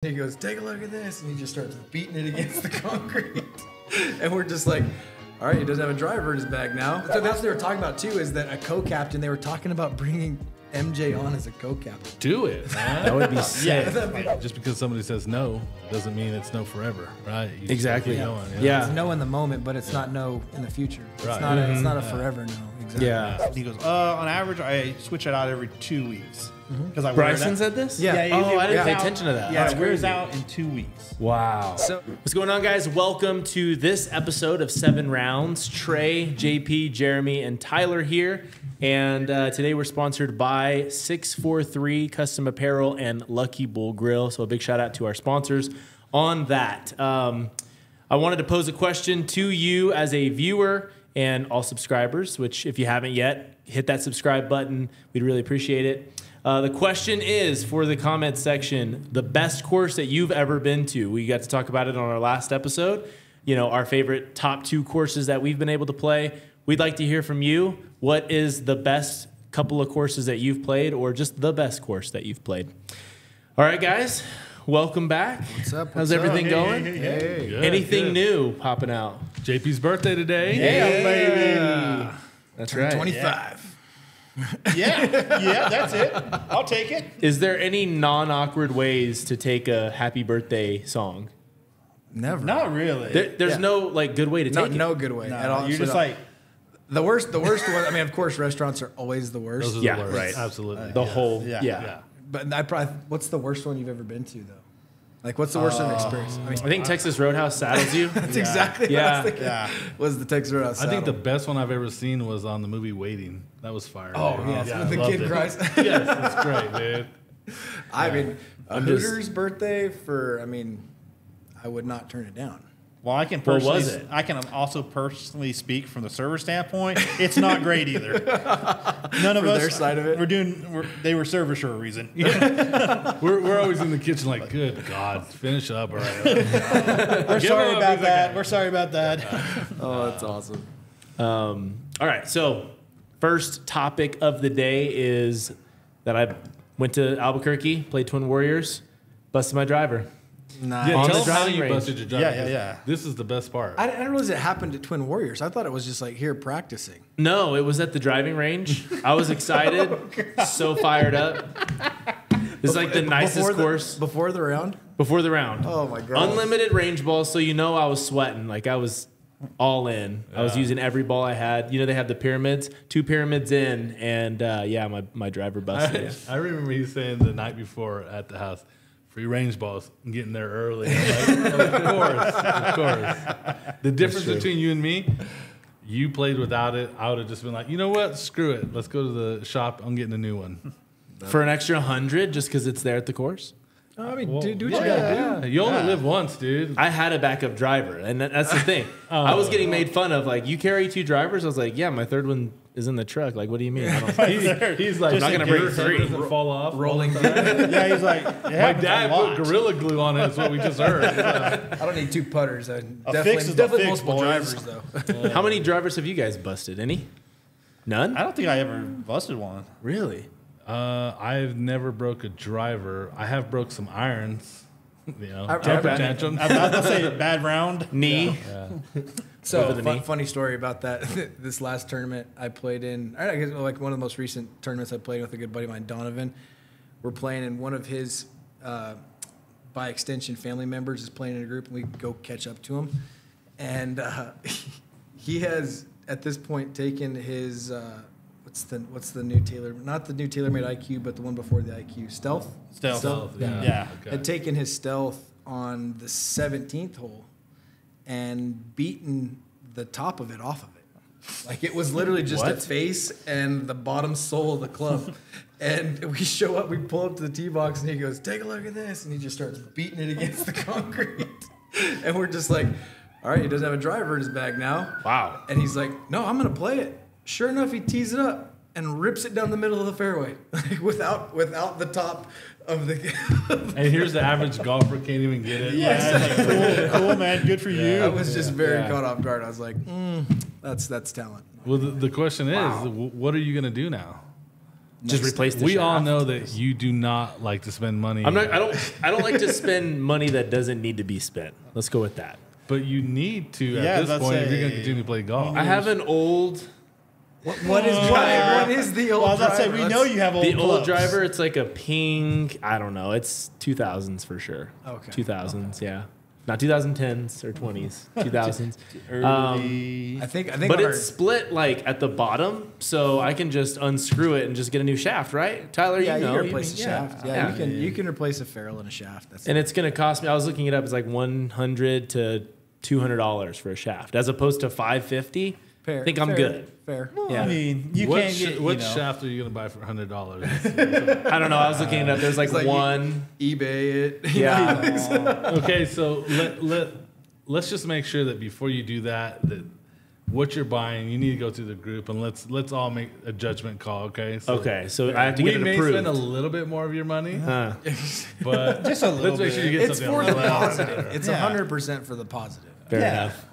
He goes, take a look at this, and he just starts beating it against the concrete. And we're just like, all right, he doesn't have a driver in his bag now. So that's what they were talking about too, is that a co-captain, they were talking about bringing MJ on as a co-captain. Do it, man. That would be sick. Just because somebody says no doesn't mean it's no forever, right? You Exactly. just keep going, Yeah. It's no in the moment, but it's not no in the future. It's Right. not it's not a forever no. Exactly. Yeah. He goes, on average, I switch it out every 2 weeks. Because I wear Bryson that. said this? Yeah. Oh, I didn't pay out- attention to that. Yeah, it wears out in 2 weeks. Wow. So- What's going on, guys? Welcome to this episode of 7 Rounds. Trey, JP, Jeremy, and Tyler here. And today we're sponsored by 643 Custom Apparel and Lucky Bull Grill. So a big shout out to our sponsors on that. I wanted to pose a question to you as a viewer and all subscribers, which if you haven't yet, hit that subscribe button. We'd really appreciate it. The question is, for the comments section, the best course that you've ever been to. We got to talk about it on our last episode. You know, our favorite top 2 courses that we've been able to play. We'd like to hear from you. What is the best couple of courses that you've played, or just the best course that you've played? All right, guys, welcome back. What's up? How's everything going? Hey. Good, Anything good. new popping out? JP's birthday today. Yeah, baby. That's right. 25. Yeah, that's it. I'll take it. Is there any non-awkward ways to take a happy birthday song? Never. Not really. There's Yeah. no like good way to take it. No good way at all. You're just like, the worst one. I mean, of course, restaurants are always the worst. Those are Yeah, the worst. right. Absolutely. The whole Yeah. yeah. But I probably, what's the worst one you've ever been to though? Like, what's the worst experience? I mean, I think Texas Roadhouse saddles you. that's exactly what I Yeah. was thinking. Yeah. Was the Texas Roadhouse I think the saddle. best one I've ever seen was on the movie Waiting. That was fire. Oh, dude. yes, Yeah, when the I loved kid it. cries. Yes, that's great, dude. I mean, a I'm just- Hooters birthday I mean, I would not turn it down. well, I can What personally, was it? I can also personally speak from the server standpoint. It's not great either. None of For us. their side of it? They were servers for a reason. We're always in the kitchen like, good God, finish up. All right. We're sorry up, about he's that. like- We're sorry about that. Oh, that's awesome. All right, so first topic of the day is that I went to Albuquerque, played Twin Warriors, busted my driver. Nice. Yeah, On tell the them how driving you range. busted your driver. Yeah, yeah. This is the best part. I didn't realize it happened at Twin Warriors. I thought it was just like here practicing. No, it was at the driving range. I was excited, so fired up. This is like the nicest course Before the round? before the round. Oh, my God. Unlimited range balls, so you know I was sweating. Like I was all in. I was using every ball I had. You know they have the pyramids, 2 pyramids in, and yeah, my driver busted. I remember you saying the night before at the house, free range balls, I'm getting there early. I'm like, of course. The difference between you and me, you played without it. I would have just been like, you know what? Screw it. Let's go to the shop. I'm getting a new one. For an extra 100 just because it's there at the course. I mean, Well, do what you gotta do. You only live once, dude. I had a backup driver, and that's the thing. I was getting made fun of, like, you carry 2 drivers? I was like, yeah, my third one is in the truck. Like, what do you mean? I don't He's like, I'm not gonna bring 3. Doesn't fall off. Rolling. Yeah, he's like, it My happens dad a lot. put Gorilla Glue on it. Is what we just heard. I don't need 2 putters. fix is a Definitely fix, multiple boys. drivers, though. How many drivers have you guys busted? Any? None? I don't think I ever busted one. Really? I've never broke a driver. I have broke some irons. You know, I've- temper I've- tantrums. I was about to say bad round. Knee? So, Over the knee. funny story about that. This last tournament I played in, I guess like one of the most recent tournaments I played with a good buddy of mine, Donovan. We're playing in one of his, by extension, family members is playing in a group, and we go catch up to him. And he has, at this point, taken his, what's the new tailor, not the new TaylorMade IQ, but the one before the IQ, Stealth? Stealth. Yeah. Yeah. Okay. Had taken his Stealth on the 17th hole and beaten the top of it off of it. Like it was literally just a face and the bottom sole of the club. And we show up, we pull up to the tee box, and he goes, take a look at this. And he just starts beating it against the concrete. And we're just like, all right, he doesn't have a driver in his bag now. Wow. And he's like, no, I'm going to play it. Sure enough, he tees it up and rips it down the middle of the fairway, like without the top of the. And here's the average golfer can't even get it. Yeah, it's like, cool, man. Good for you. I was just very Yeah. caught off guard. I was like, that's talent. Well, the question is, what are you gonna do now? Just replace the We shaft. all know that you do not like to spend money. I don't like to spend money that doesn't need to be spent. Let's go with that. But you need to Yeah, at this let's point if say- you're going to continue to play golf. I have an old. What is the old Well, I was about to say, driver? we know you have old The old clubs. driver, it's like a pink. I don't know. It's 2000s for sure. Okay. 2000s, yeah. Not 2010s or 20s. 2000s. Early. I think. But on our- it's split like at the bottom, so I can just unscrew it and just get a new shaft, right? Tyler, yeah, you know. you can replace the yeah. shaft. Yeah, Yeah. you can replace a ferrule and a shaft. That's And it's going to cost me. I was looking it up. It's like $100 to $200 for a shaft, as opposed to $550. fair. I think I'm fair, good. Fair. Yeah. I mean, you What can't get, what you know, shaft are you going to buy for $100? I don't know. I was looking it up. There's like It's like one. eBay it. Yeah. Okay, so let's just make sure that before you do that what you're buying, you need to go through the group and let's all make a judgment call. Okay. So Okay, so I have to we get it may approved. spend a little bit more of your money, Huh. but Just a little let's make sure you bit. get It's something for on the that. positive. It's Yeah. 100% for the positive. Fair Yeah. enough.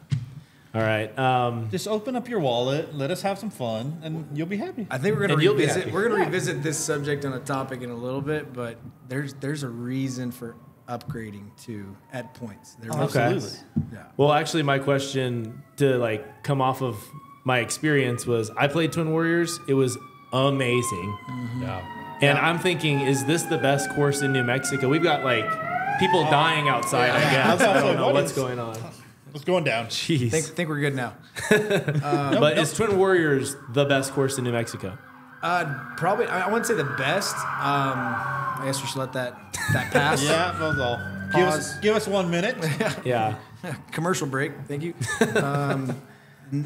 All right. just open up your wallet, let us have some fun, and you'll be happy. I think we're And gonna you'll be revisit. happy. We're gonna revisit this subject on a topic in a little bit, but there's a reason for upgrading too at points. There was- Okay. Absolutely. Yeah. Well, actually, my question to like come off of my experience was I played Twin Warriors. It was amazing. Yeah. And I'm thinking, is this the best course in New Mexico? We've got like people dying outside, I I guess. was I about to don't say, know what what's is- going on. It's going down. Jeez. Think we're good now. But is Twin Warriors the best course in New Mexico? Probably. I wouldn't say the best. I guess we should let that pass. Yeah, that was all. Pause. Give us 1 minute. Yeah. Commercial break. Thank you.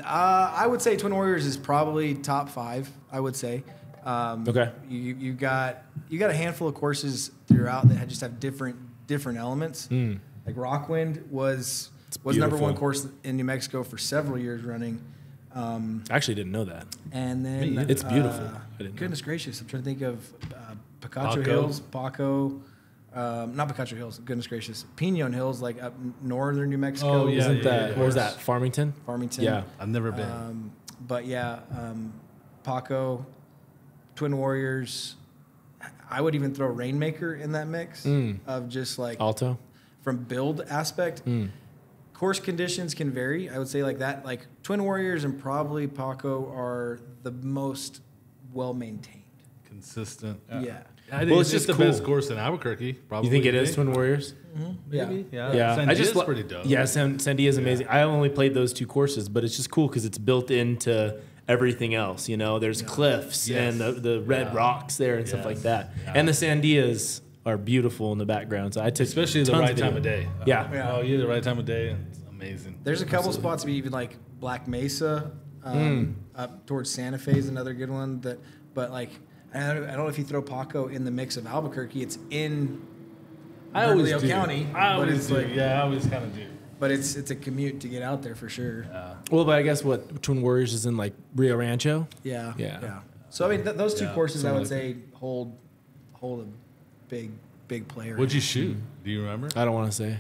I would say Twin Warriors is probably top 5. I would say. Okay. You got a handful of courses throughout that just have different elements. Like Rockwind was number beautiful. 1 course in New Mexico for several years running. I actually didn't know that. And then It's beautiful. I didn't know. Goodness gracious, I'm trying to think of Picacho Paco. Hills, Paco, not Picacho Hills. Goodness gracious, Pinon Hills, like up northern New Mexico. Oh, yeah, Isn't yeah, that, yeah. what was that, Farmington? Farmington. Yeah. I've never been. But yeah, Paco, Twin Warriors. I would even throw Rainmaker in that mix of just like Alto? from build aspect. Course conditions can vary. I would say like that. Like Twin Warriors and probably Paco are the most well maintained. Consistent. Yeah. I think Well, it's it's just the just best cool. course in Albuquerque. Probably. You think it is Twin Warriors? Maybe. Yeah. Yeah. Sandia's li- pretty dope. Yeah, Sandia is amazing. I only played those 2 courses, but it's just cool because it's built into everything else. You know, there's cliffs Yes. and the red Yeah. rocks there and stuff Yes. like that. Yeah. And the Sandias are beautiful in the background. So I took Especially the tons right video. time of day. Yeah. Yeah. Oh, yeah, the right time of day. It's amazing. There's a couple spots, even like Black Mesa, up towards Santa Fe is another good one. But like, I don't know if you throw Paco in the mix of Albuquerque. It's in I always Bernalillo do. County, I but always it's do. like, Yeah, I always kind of do. but it's a commute to get out there for sure. Well, but I guess what Twin Warriors is in like Rio Rancho. Yeah, Yeah. So I mean, those 2 Yeah, courses, I something would like say hold a big player. What'd you shoot? Do you remember? I don't want to say.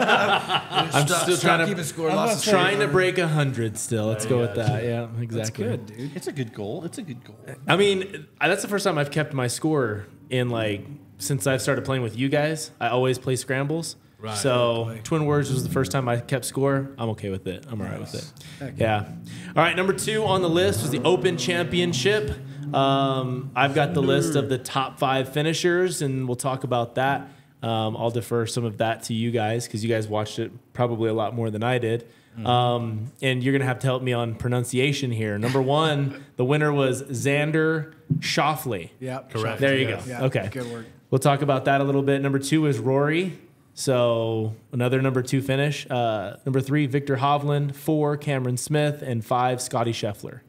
I'm still trying keeping to score. I'm Lost not trying to break 100 still. Let's go with that. Yeah, That's exactly. good, dude. It's a good goal. It's a good goal. I mean, that's the first time I've kept my score in like since I've started playing with you guys. I always play scrambles. Right. So Twin Warriors was the first time I kept score. I'm okay with it. I'm all right with it. Heck Yeah. All right. Number 2 on the list was the Open Championship. I've got the list of the top 5 finishers, and we'll talk about that. I'll defer some of that to you guys because you guys watched it probably a lot more than I did. And you're going to have to help me on pronunciation here. Number 1, the winner was Xander Schauffele. Yep. Correct. There you Yes. go. Yeah, Okay. good work. We'll talk about that a little bit. Number 2 is Rory. So another number 2 finish. Number 3, Victor Hovland. 4, Cameron Smith. And 5, Scotty Scheffler.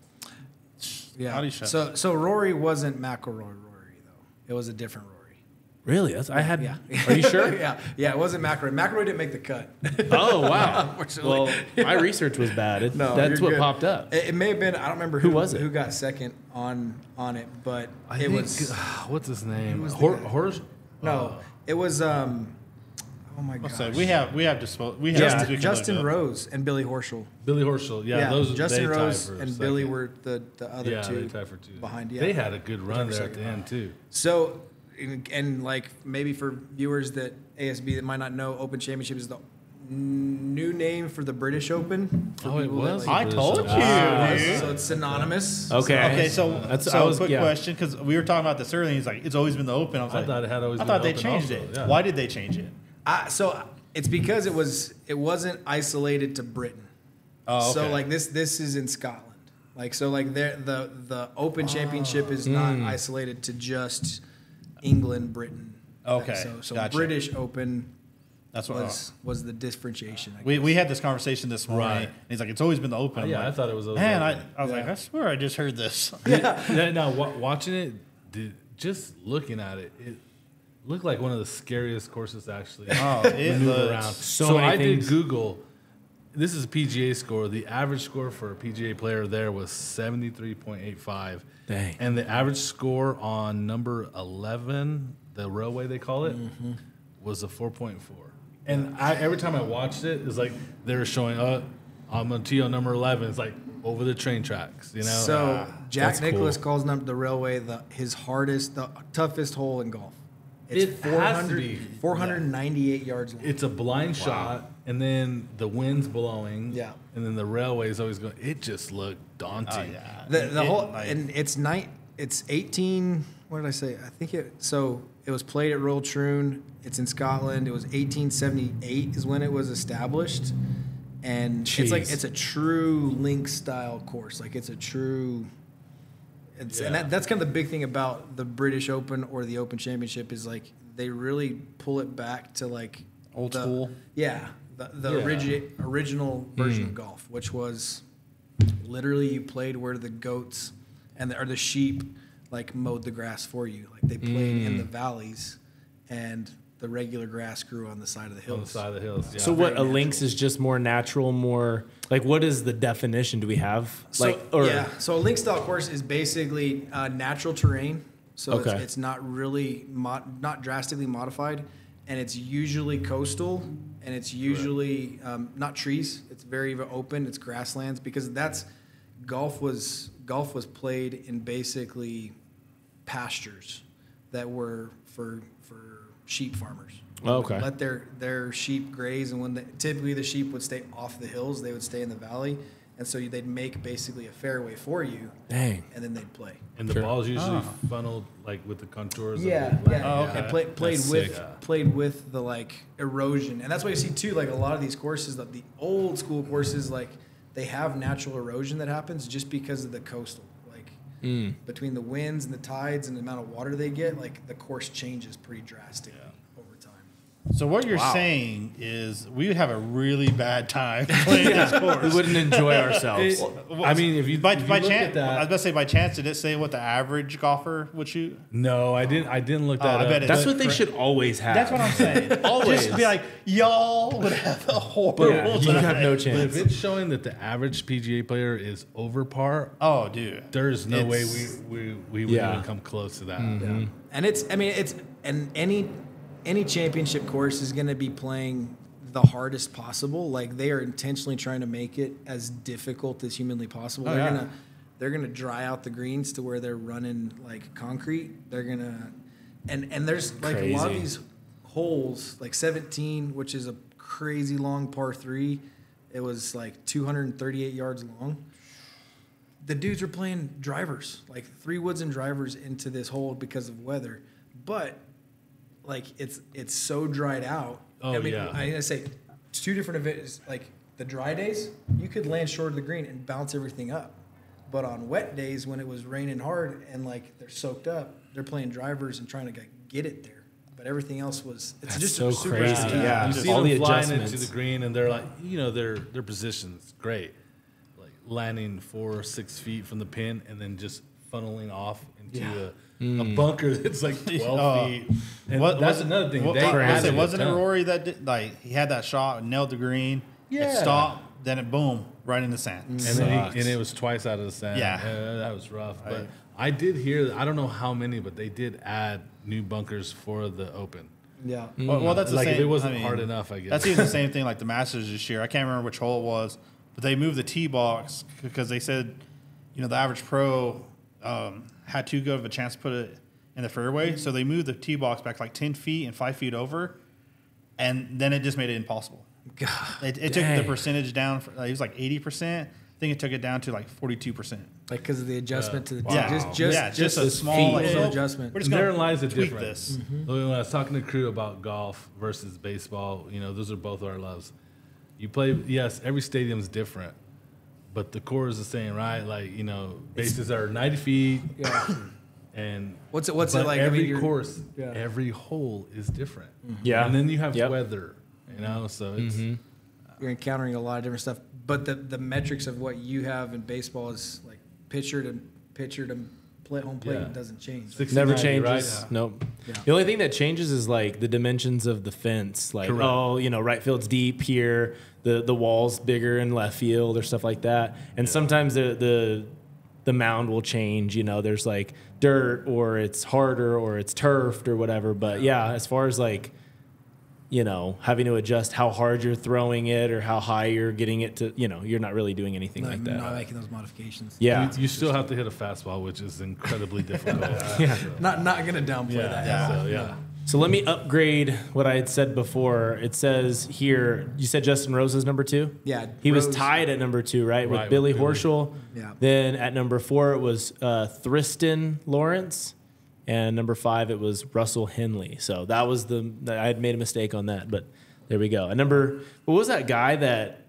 Yeah. How do you shut So Rory wasn't McElroy Rory though. It was a different Rory. Really? I had. Yeah. Are you sure? Yeah. It wasn't McElroy. McElroy didn't make the cut. Oh wow. Unfortunately. Well, my research was bad. No, That's you're what good. popped up. It may have been. I don't remember Who was it? Who got second on it, but I it think, was what's his name? was the Hor- guy? Horse? no. It was Oh my Let's gosh. say we have names we can Justin look up. Rose and Billy Horschel. Billy Horschel, those Justin they tied Rose for and second. Billy were the other They two tied for 2 behind. Yeah, They had a good run there at the second. end too. So, and like maybe for viewers that ASB that might not know, Open Championship is the new name for the British Open. For Oh, it people that, was? like- I told you, dude. So it's synonymous. Okay, so quick yeah. question, because we were talking about this earlier. He's like, it's always been the Open. I was I like, thought it had always I been thought the they Open changed also, it. yeah. Why did they change it? So it's because it wasn't isolated to Britain. Oh, okay. So like this is in Scotland. Like so like the Open Championship is not isolated to just England, Britain. Okay, So gotcha. British Open That's what was the differentiation. I we had this conversation this morning. Right. And he's like, it's always been the Open. I'm Yeah, like, I thought it was. Man, open. I was like, I swear I just heard this. Now watching it, just looking at it, it looked like one of the scariest courses to actually Oh, it maneuver looks around. so many I things. did Google. This is a PGA score. The average score for a PGA player there was 73.85. Dang. And the average score on number 11, the railway they call it, was a 4.4. And every time I watched it, it's like they were showing, I'm on tee on number 11. It's like over the train tracks, you know? So Jack that's Nicklaus cool. calls the railway the toughest hole in golf. It's It has to be. 498 yards long. It's a blind shot, and then the wind's blowing. Yeah. And then the railway's always going. It just looked daunting. Yeah. The whole like- and it's 18. What did I say? I think it was played at Royal Troon. It's in Scotland. It was 1878 is when it was established, and Jeez. it's a true link style course. Like it's a true. And that's kind of the big thing about the British Open or the Open Championship is like they really pull it back to like Old school. Yeah, the Yeah. original version of golf, which was literally you played where the goats or the sheep like mowed the grass for you. Like they played in the valleys, and the regular grass grew on the side of the hills. On the side of the hills. Yeah. So what, a Very links is just more natural, more like what is the definition? Do we have So a link style course is basically natural terrain. So Okay. it's not really not drastically modified, and it's usually coastal, and it's usually not trees. It's very open. It's grasslands because golf was played in basically pastures that were for sheep farmers. Oh, okay. Let their sheep graze, and when typically the sheep would stay off the hills, they would stay in the valley, and so they'd make basically a fairway for you, Dang. and then they'd play. And the ball's usually funneled like with the contours. of Yeah, the land. yeah. Oh, okay. And played That's with sick. played with the like erosion, and that's why you see too. Like a lot of these courses, the old school courses, like they have natural erosion that happens just because of the coastal. Like between the winds and the tides and the amount of water they get, like the course changes pretty drastically over time. So what you're saying is we would have a really bad time playing this We course. wouldn't enjoy ourselves. I mean, if you by if you look chance, at that, I was about to say by chance, did it say what the average golfer would shoot? no, I didn't look that I up. bet it That's does. what they should always have. That's what I'm saying. Always. Just be like, y'all would have a horrible Yeah, you time. have no But chance. if it's showing that the average PGA player is over par, Oh, dude. there's no way It's- we would Yeah. even come close to that. And any championship course is going to be playing the hardest possible. Like they are intentionally trying to make it as difficult as humanly possible. They're gonna dry out the greens to where they're running like concrete. They're gonna and there's like a lot of Crazy. these holes, like 17, which is a crazy long par 3. It was like 238 yards long. The dudes were playing drivers, like 3 woods and drivers into this hole because of weather. But like it's so dried out. Oh, yeah. I say 2 different events. Like the dry days, you could land short of the green and bounce everything up. But on wet days, when it was raining hard and like they're soaked up, they're playing drivers and trying to get it there. But everything else was That's just so super crazy. easy. Yeah. You Just see all them the flying into adjustments. the green, and they're like, their position's great, like landing 4 or 6 feet from the pin, and then just funneling off into a bunker that's like 12 feet. And that's another thing. They added a wasn't it ton. Rory that did, like he had that shot, nailed the green, Yeah. it stopped, then it boom, right in the sand. And then it was twice out of the sand. Yeah. That was rough. But I did hear, I don't know how many, but they did add new bunkers for the Open. Yeah. Well, that's the Like same. if it wasn't I mean, hard enough, I guess. That's even the same thing like the Masters this year. I can't remember which hole it was, but they moved the tee box because they said, the average pro had too good of a chance to put it in the fairway. So they moved the tee box back like 10 feet and 5 feet over, and then it just made it impossible. God, It took the percentage down. It was like 80%. I think it took it down to like 42%. like because of the adjustment to the Wow. Just a the small feet little adjustment. We're just And gonna therein lies the tweak difference. this. When I was talking to crew about golf versus baseball, those are both our loves. You play, yes, every stadium's different, but the core is the same, right? Like, bases are 90 feet. Yeah. And What's it like? I Every mean, you're- course, yeah. every hole is different. Yeah. And then you have Yep. weather, so it's You're encountering a lot of different stuff, but the metrics of what you have in baseball is like pitcher to play home plate Yeah. doesn't change. 60, Never 90, changes. right? Yeah. Nope. Yeah. The only thing that changes is like the dimensions of the fence. Like, Correct. right field's deep here, the wall's bigger in left field or stuff like that. And sometimes the mound will change. There's like dirt or it's harder or it's turfed or whatever. But yeah, as far as like, having to adjust how hard you're throwing it or how high you're getting it to, you're not really really doing anything like that. Not making those modifications. Yeah. You still have to hit a fastball, which is incredibly difficult. Yeah. Not gonna downplay that. Yeah. So, yeah. So let me upgrade what I had said before. It says here, you said Justin Rose is number 2? Yeah, He was Rose- tied at number 2, right? With Right, Billy with Billy. Horschel. Yeah. Then at number 4, it was Tristan Lawrence. And number 5, it was Russell Henley. So that was I had made a mistake on that, but there we go. And what was that guy that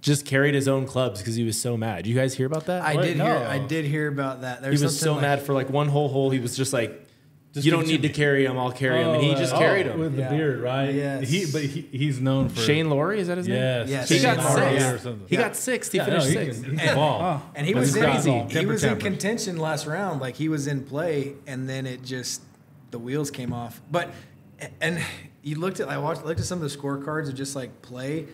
just carried his own clubs because he was so mad? Did you guys hear about that? I No. did hear about that. He was so mad for like one whole hole. He was just like, you don't need to carry him. I'll carry him. And he just carried him. with Yeah. the beard, right? Yes. He's known for Shane Laurie, is that his name? Yes. Yes. He got Shane Laurie, 6th. yeah. Or something. He got 6th. He Yeah, finished no, 6th. he can ball. And he But was he's in, crazy. he Temper was in temper. contention last round. Like he was in play, and then the wheels came off. But and you looked at some of the scorecards of just like play.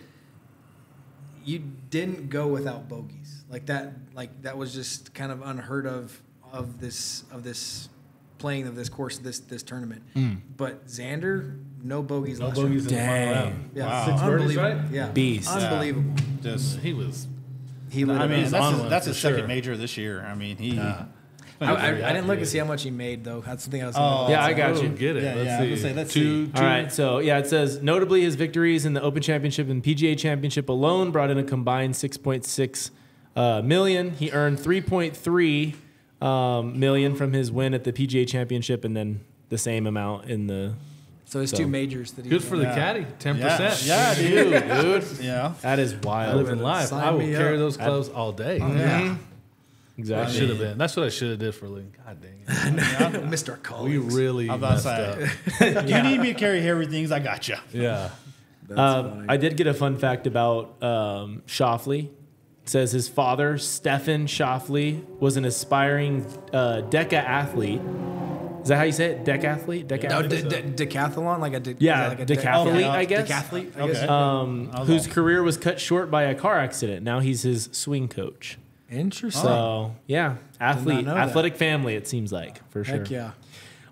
You didn't go without bogeys like that. Like that was just kind of unheard of this playing of this course this tournament. But Xander, no bogeys. No last bogeys round. in the final Dang. round. Yeah, Wow. 6 birdies, unbelievable. right? Yeah, Beast. unbelievable. Just, He was. He lit I it mean, up. on one that's for his second sure. major this year. I mean, he. I didn't look and see how much he made though. That's the thing I was. Oh. Yeah, I got Oh, you. get it. Yeah, Let's yeah, I see. was gonna say, let's two. All right, so yeah, it says notably his victories in the Open Championship and PGA Championship alone brought in a combined 6.6 million. He earned 3.3 million from his win at the PGA Championship, and then the same amount in the. So his So- two majors that he Good for the Yeah. caddy. 10%. Yeah, dude. Yeah. That is wild. Living life. Sign I will me carry up. those clubs all day. Yeah, I Exactly. should have been. That's what I should have did for Lynn. God dang it. Mr. We Collins. really I'm about to messed say. up. You need me to carry heavy things, I got you. Yeah. I did get a fun fact about Shoffley. It says his father, Stefan Shoffley, was an aspiring deca athlete. Is that how you say it? Decathlete? No, Decathlete? decathlon, like a Yeah, like a decathlete, I guess. Decathlete, I Okay. guess. Whose career was cut short by a car accident. Now he's his swing coach. Interesting. So, yeah, athlete, know that. athletic family, it seems like, for sure. Heck yeah.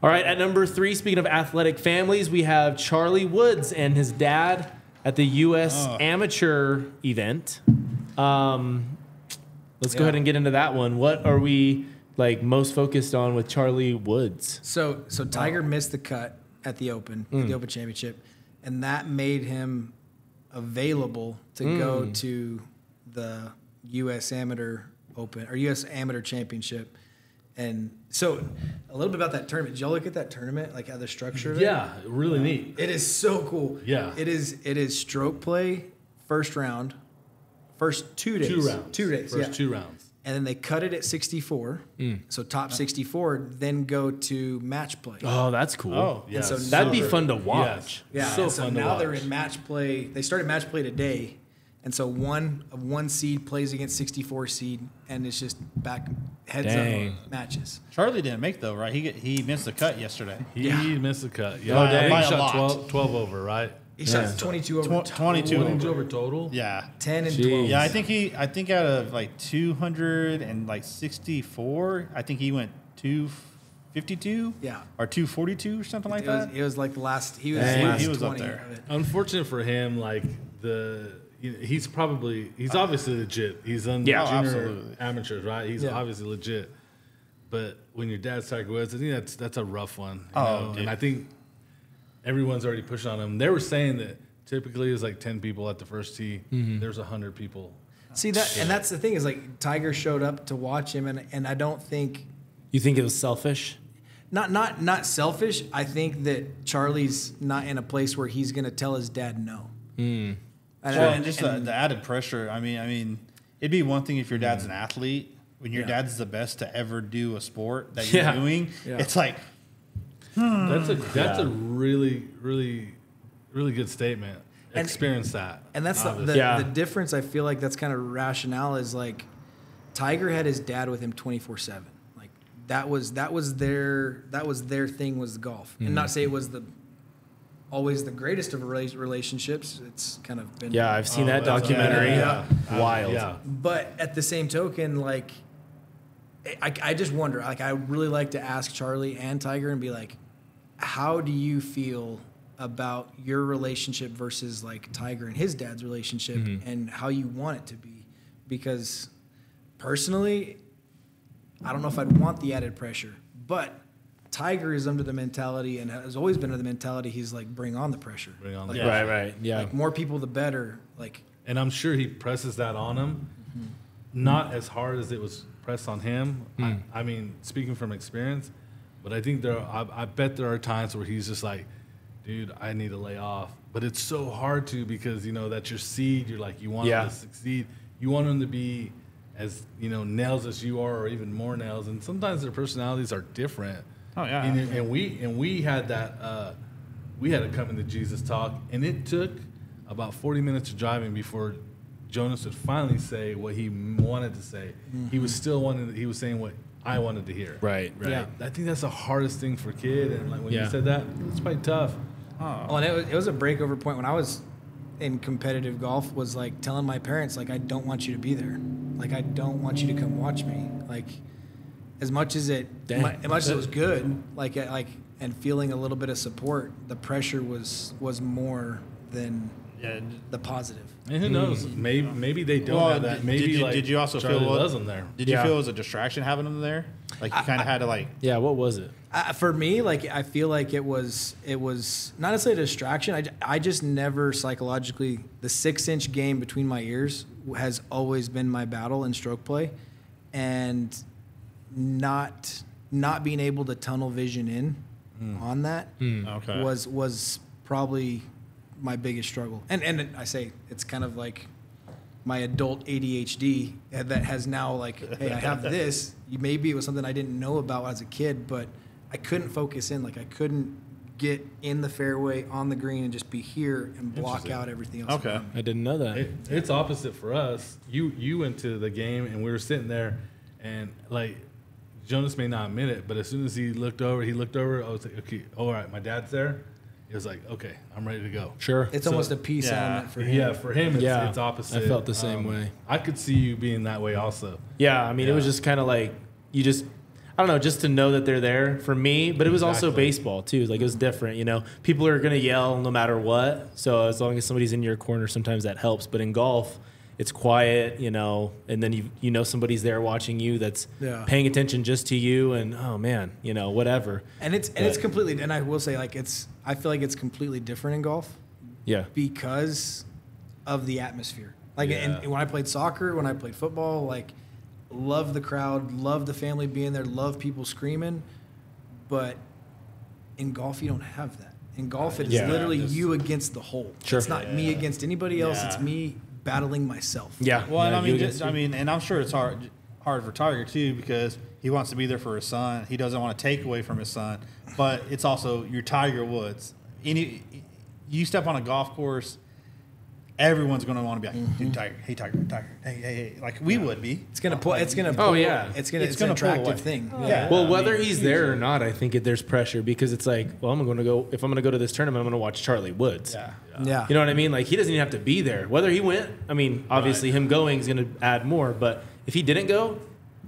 All right, at number 3, speaking of athletic families, we have Charlie Woods and his dad at the U.S. Amateur event. Let's go ahead and get into that one. What are we most focused on with Charlie Woods? So Tiger missed the cut at the Open, the Open Championship, and that made him available to go to the U.S. Amateur Open or U.S. Amateur Championship. And so a little bit about that tournament. Did y'all look at that tournament, like how the structure of it? Yeah. Really neat. It is so cool. Yeah. It is stroke play, first round, first 2 days. 2 rounds. 2 days, First yeah. 2 rounds. And then they cut it at 64. So top 64, then go to match play. Oh, that's cool. Oh, Yeah. so That'd be super. fun to watch. Yeah, So and so fun to now watch. they're in match play. They started match play today, and so one seed plays against 64 seed, and it's just back heads Dang. up matches. Charlie didn't make though, right? He missed the cut yesterday. He missed the cut. Yeah. By- I think by he a shot lot. 12 over, right? He shot 22 over 22 22 over total. Yeah. 10 and Jeez. 12. Yeah, I think out of 264, I think he went 252. Yeah. Or 242 or something like that. It was like the last. He was Dang. last He was up 20 there. of it. Unfortunate for him, like he's obviously legit. He's on Yeah. junior Absolutely. amateurs, right? He's Yeah. obviously legit. But when your dad's Tiger Woods, I think that's a rough one. You Oh, know? dude. And I think everyone's already pushed on him. They were saying that typically it's like 10 people at the first tee. There's 100 people. See that, and that's the thing is like Tiger showed up to watch him, and I don't think You think it was selfish? not selfish. I think that Charlie's not in a place where he's going to tell his dad no. And, And just the added pressure. I mean, it'd be one thing if your dad's an athlete. When your dad's the best to ever do a sport that you're doing, it's like That's a really, really, really good statement. And- Experience that. And that's the difference. I feel like that's kind of rationale is like Tiger had his dad with him 24/7. Like that was their thing was golf. And not say it was always the greatest of relationships. It's kind of been I've seen that documentary. Wild. Yeah. But at the same token, like I just wonder. Like I really like to ask Charlie and Tiger and be like, how do you feel about your relationship versus like Tiger and his dad's relationship and how you want it to be? Because personally, I don't know if I'd want the added pressure, but Tiger is under the mentality and has always been under the mentality. He's like, bring on the pressure. Bring on the Like, pressure. Right. Yeah. Like more people, the better. Like, And I'm sure he presses that on him, not as hard as it was pressed on him. I mean, speaking from experience, but I think I bet there are times where he's just like, dude, I need to lay off. But it's so hard to because, that's your seed. You're like, you want him to succeed. You want him to be as, nails as you are or even more nails. And sometimes their personalities are different. Oh, yeah. And we had that, we had a coming to Jesus talk, and it took about 40 minutes of driving before Jonas would finally say what he wanted to say. He was still he was saying what I wanted to hear. Right. Yeah. I think that's the hardest thing for a kid. And like when you said that, it's quite tough. Oh, and it was a breakover point when I was in competitive golf. Was like telling my parents, like, I don't want you to be there. Like, I don't want you to come watch me. Like, as much as it was good, and feeling a little bit of support, the pressure was more than the positive. And who knows? Maybe they don't have that. Maybe did you also Charlie feel loves them there. Did you feel it was a distraction having them there? Like you kind of had to like. Yeah. What was it? For me, like I feel like it was not necessarily a distraction. I just never psychologically the 6-inch game between my ears has always been my battle in stroke play, and not being able to tunnel vision in on that Okay. was probably my biggest struggle. And I say it's kind of like my adult ADHD that has now like, hey, I have this. Maybe it was something I didn't know about as a kid, but I couldn't focus in. Like I couldn't get in the fairway on the green and just be here and block out everything else. Okay. I didn't know that. It's opposite for us. You went to the game and we were sitting there, and like Jonas may not admit it, but as soon as he looked over. I was like, okay, all right, my dad's there. It was like, okay, I'm ready to go. Sure. It's almost a peace element for him. Yeah, for him, it's opposite. I felt the same way. I could see you being that way also. Yeah, I mean, it was just kind of like I don't know, just to know that they're there for me. But it was also baseball too. Like it was different, People are gonna yell no matter what. So as long as somebody's in your corner, sometimes that helps. But in golf, it's quiet, and then somebody's there watching you that's paying attention just to you, and oh man, whatever. And it's completely. And I will say, like I feel like it's completely different in golf. Yeah. Because of the atmosphere. Like and when I played soccer, when I played football, like love the crowd, love the family being there, love people screaming. But in golf, you don't have that. In golf, it's literally you against the hole. Sure. It's not me against anybody else. It's me battling myself. Yeah. Well, and Yeah, and I'm sure it's hard for Tiger too because he wants to be there for his son. He doesn't want to take away from his son, but it's also your Tiger Woods. You step on a golf course, everyone's going to want to be like, dude, Tiger, hey, Tiger, hey, like we would be. It's gonna pull. It's gonna. Oh, pull, yeah. It's It's an gonna pull away. attractive thing. Yeah. Well, whether he's there or not, I think there's pressure because it's like, well, if I'm going to go to this tournament, I'm going to watch Charlie Woods. Yeah. You know what I mean? Like he doesn't even have to be there. Whether he went, I mean, obviously him going is going to add more, but if he didn't go,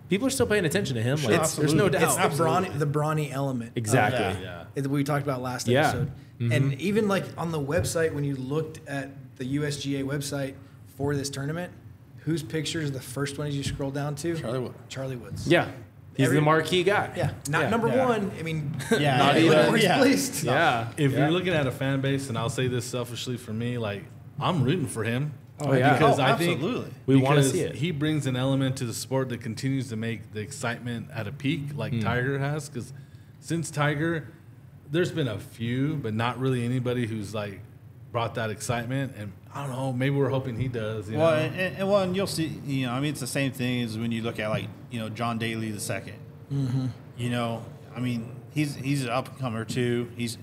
people are still paying attention to him. Sure, Like, there's no absolutely. doubt. It's the brawny element. Exactly. Yeah. That we talked about last Yeah. episode. And even like on the website, when you looked at the USGA website for this tournament, whose picture is the first one as you scroll down to? Charlie Woods. Yeah. He's the marquee guy. Yeah. Not number one. I mean, Yeah. Not even. where's placed? Yeah. If you're looking at a fan base, and I'll say this selfishly for me, like I'm rooting for him. Oh, yeah. Because I absolutely. think We wanna because see it. He brings an element to the sport that continues to make the excitement at a peak, like Tiger has. Because since Tiger, there's been a few, but not really anybody who's like brought that excitement. And I don't know, maybe we're hoping he does. You Well, know? and you'll see. You know, I mean, it's the same thing as when you look at like John Daly the second. You know, I mean, he's an up and comer too. He's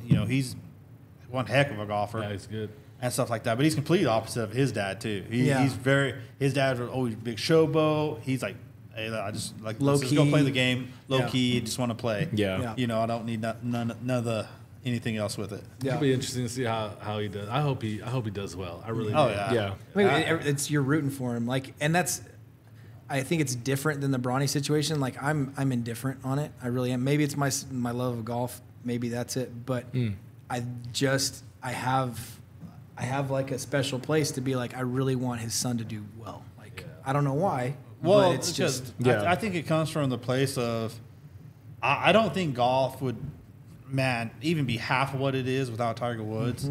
one heck of a golfer. Yeah, he's good. And stuff like that. But he's complete opposite of his dad too. Yeah. His dad was always a big showboat. He's like, hey, I just like Low let's just go key. play the game. Low Yeah. key, just want to play. Yeah. Yeah. I don't need none of the anything else with it. It'll be interesting to see how he does. I hope he does well. I really Oh do. yeah. Yeah. I mean, it's you're rooting for him, like, and that's. I think it's different than the Bronny situation. Like, I'm indifferent on it. I really am. Maybe it's my love of golf. Maybe that's it. But I have like a special place to be like, I really want his son to do well. Like, I don't know why. Well, but it's just I think it comes from the place of I don't think golf would, even be half of what it is without Tiger Woods.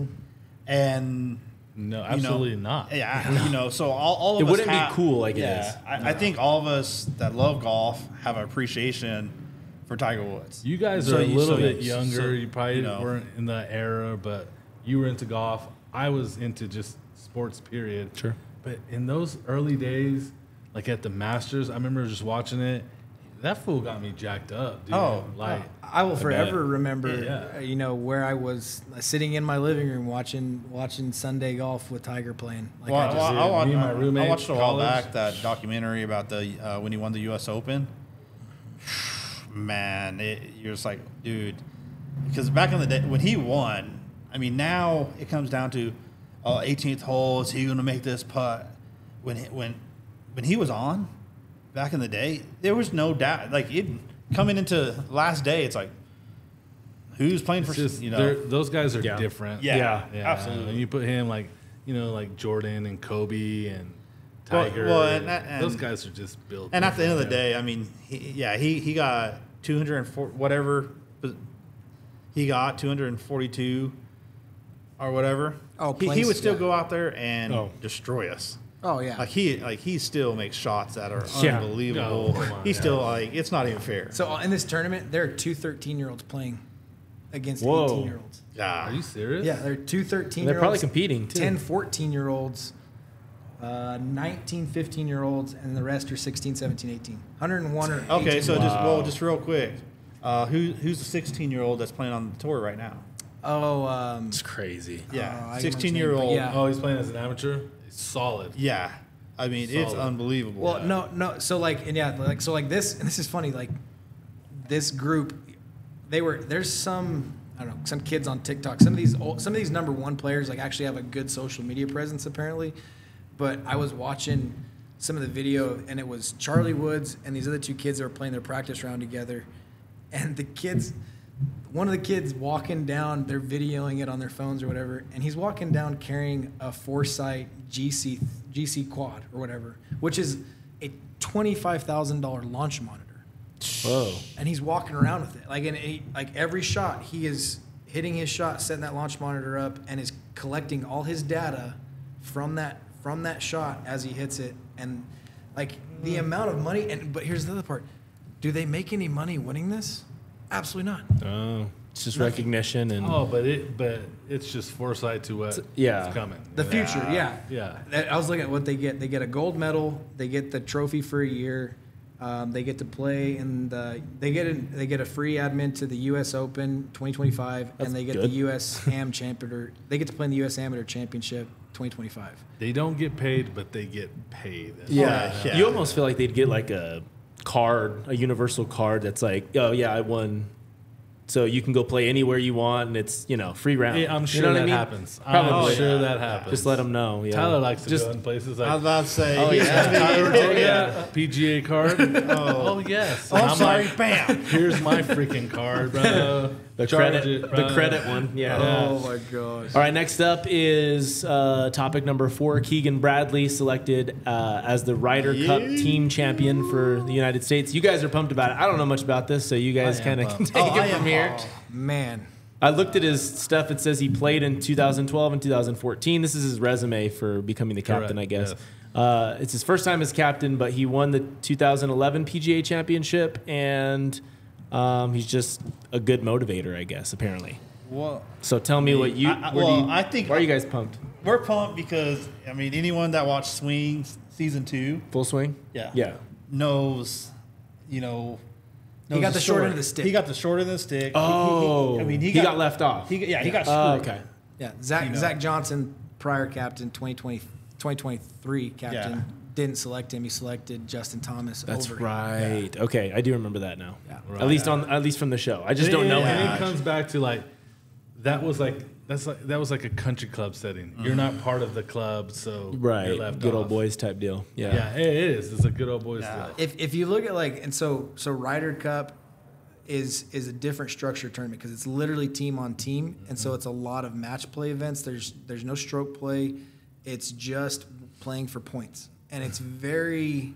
And No, absolutely not. Yeah, so all of It us wouldn't be cool like it is. I think all of us that love golf have an appreciation for Tiger Woods. You guys So are a you- little so bit you- younger. so, you probably you know. weren't in that era, but you were into golf. I was into just sports, period. Sure. But in those early days, like at the Masters, I remember just watching it. That fool got me jacked up, dude. Oh, like I will forever remember, Yeah. where I was sitting in my living room watching Sunday golf with Tiger playing. Like, Well, I just, me and my roommate I watched a in while college. back that documentary about the when he won the U.S. Open. Man, you're just like, dude, because back in the day when he won, I mean, now it comes down to 18th hole. Is he going to make this putt? When he was on, back in the day, there was no doubt. Like coming into last day, it's like, who's playing it's for just, they're those guys are Yeah. different. Yeah, absolutely. And you put him like like Jordan and Kobe and Well- Tiger. well, and and- those guys are just built. And at the end of the different. day, I mean, he got 204 whatever, but he got 242 or whatever. Oh, he place, would still yeah. go out there and Oh. destroy us. oh yeah. Like he still makes shots that are Yeah. unbelievable. No, come on, He's yeah. still like it's not even fair. So in this tournament, there are two 13-year-olds playing against Whoa. 18-year-olds. Yeah, Are you serious? Yeah, there are two 13-year-olds. They're probably competing, too. 10 14-year-olds, 19 15-year-olds, and the rest are 16, 17, 18. 101 or 18. okay. So Wow. just real quick, who's the 16-year-old that's playing on the tour right now? Oh, It's crazy. Yeah, I can't remember his name, 16-year-old. but yeah. Oh, he's playing as an amateur. He's solid. Yeah, I mean it's Solid. unbelievable. well, no. So like, and yeah, like so like this, and this is funny. Like this group, there's some I don't know some kids on TikTok. Some of these number one players like actually have a good social media presence apparently. But I was watching some of the video, and it was Charlie Woods and these other two kids that were playing their practice round together, and one of the kids walking down, they're videoing it on their phones or whatever, and he's walking down carrying a Foresight GC quad or whatever, which is a $25,000 launch monitor. Whoa. And he's walking around with it. Like every shot, he is hitting his shot, setting that launch monitor up, and is collecting all his data from that shot as he hits it. And like the amount of money, but here's the other part. Do they make any money winning this? Absolutely not. Oh. It's just recognition and Oh, but it's just foresight to what's coming. The future, yeah. Yeah. I was looking at what they get. They get a gold medal. They get the trophy for a year. They get to play in they get a free admin to the U.S. Open 2025, That's and they get good. the U.S. Am Championship. They get to play in the U.S. Amateur Championship 2025. They don't get paid, but they get paid. Yeah. You almost feel like they'd get like a universal card that's like, oh yeah, I won So you can go play anywhere you want, and it's free round. Yeah, I'm sure you know that what I mean? happens. Probably. I'm sure that happens. Just let them know. Yeah. Tyler likes to go in places like. I was about to say. Oh, yeah. Yeah. PGA card. Oh yes. Oh, And I'm I'm sorry. like, Bam. here's my freaking card, bro. The Charge credit, it, the bro. credit one. Yeah. Oh my gosh. All right, next up is topic number 4. Keegan Bradley selected as the Ryder Cup team champion for the United States. You guys are pumped about it. I don't know much about this, so you guys kind of can take it from here. Man. I looked at his stuff. It says he played in 2012 and 2014. This is his resume for becoming the captain, Correct, I guess. yes. It's his first time as captain, but he won the 2011 PGA Championship, and he's just a good motivator, I guess, apparently. Well, So tell me what you. I think Why are you guys pumped? we're pumped because anyone that watched Swing season 2, Full swing? Yeah. knows, He got the short end of the stick. He got the short end of the stick. Oh, he got left off. He got screwed. Oh, okay. Yeah. Zach Johnson, prior captain, 2023 captain, Yeah. didn't select him. He selected Justin Thomas That's over him. right. Okay, I do remember that now. Yeah. Right. At least from the show. I just don't know And him. it comes back to that was like a country club setting. You're not part of the club, so you're Right. left Good off. old boys type deal. Yeah. Yeah, it is. It's a good old boys Yeah. deal. If you look at so Ryder Cup is a different structured tournament because it's literally team on team, and so it's a lot of match play events. There's no stroke play. It's just playing for points, and it's very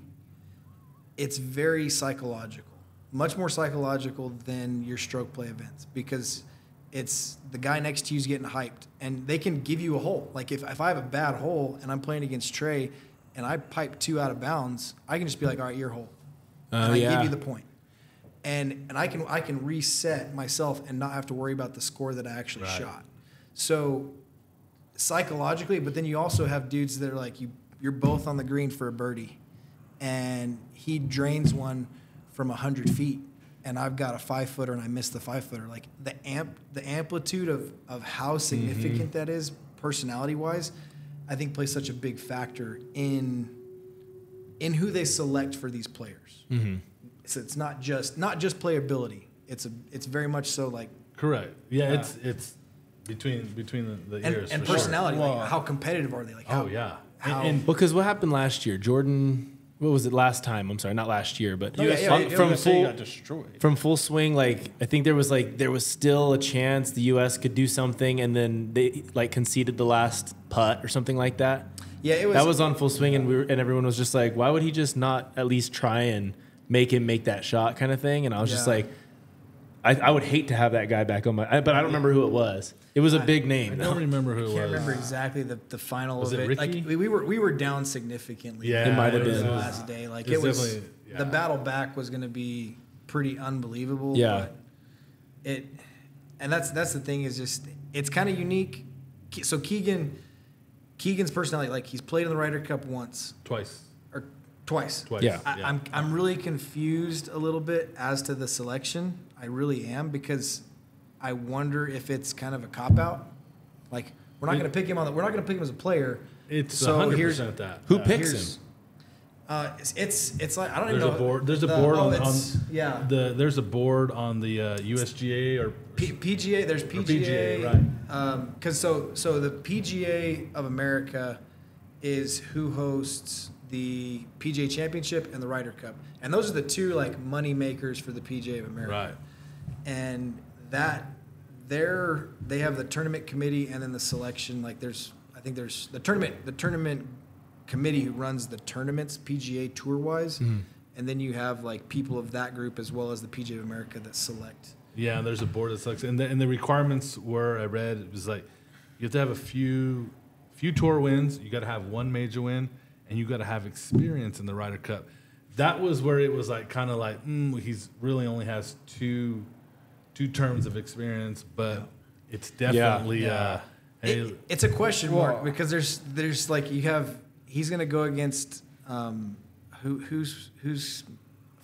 psychological, much more psychological than your stroke play events because it's the guy next to you is getting hyped, and they can give you a hole. Like if I have a bad hole and I'm playing against Trey, and I pipe 2 out of bounds, I can just be like, all right, your hole, and I give you the point. And I can reset myself and not have to worry about the score that I actually shot. So psychologically, but then you also have dudes that are like you're both on the green for a birdie, and he drains one from 100 feet, and I've got a 5-footer and I missed the 5-footer. Like the amplitude of how significant that is personality wise, I think plays such a big factor in who they select for these players. Mm-hmm. So it's not just playability. It's very much so like Correct. Yeah, it's between the ears and for personality. Sure. Like how competitive are they? Like how, how Because what happened last year? Jordan, what was it last time? I'm sorry, not last year, but from full got destroyed. From full swing, like I think there was still a chance the U.S. could do something, and then they conceded the last putt or something like that. Yeah, it was. That was on full swing, and everyone was just like, why would he just not at least try and make him make that shot kind of thing? And I was just like, I would hate to have that guy back on but I don't remember who it was. It was a big name. I don't remember who it was. I can't remember exactly the final Was of it it. Ricky? Like we were down significantly. Yeah, It might have been. The last day. Like it was the definitely- battle back was going to be pretty unbelievable. Yeah. But that's the thing is just it's kind of unique. So Keegan's personality, like he's played in the Ryder Cup Twice. Twice. Yeah. I'm really confused a little bit as to the selection. I really am because I wonder if it's kind of a cop out. Like we're not going to pick him as a player. It's So 100% that. Who picks him? It's like I don't even There's know. a board. There's a board yeah. There's a board on the USGA or PGA. There's PGA. right. Because so the PGA of America is who hosts the PGA Championship and the Ryder Cup, and those are the two like money makers for the PGA of America. Right. And they have the tournament committee and then the selection. Like there's the tournament committee who runs the tournaments PGA tour wise, and then you have like people of that group as well as the PGA of America that select. Yeah, there's a board that selects, and the requirements were I read it was like you have to have a few tour wins, you got to have one major win, and you got to have experience in the Ryder Cup. That was where it was like kind of like he's really only has two terms of experience, but it's definitely It's a question mark because there's like he's gonna go against who's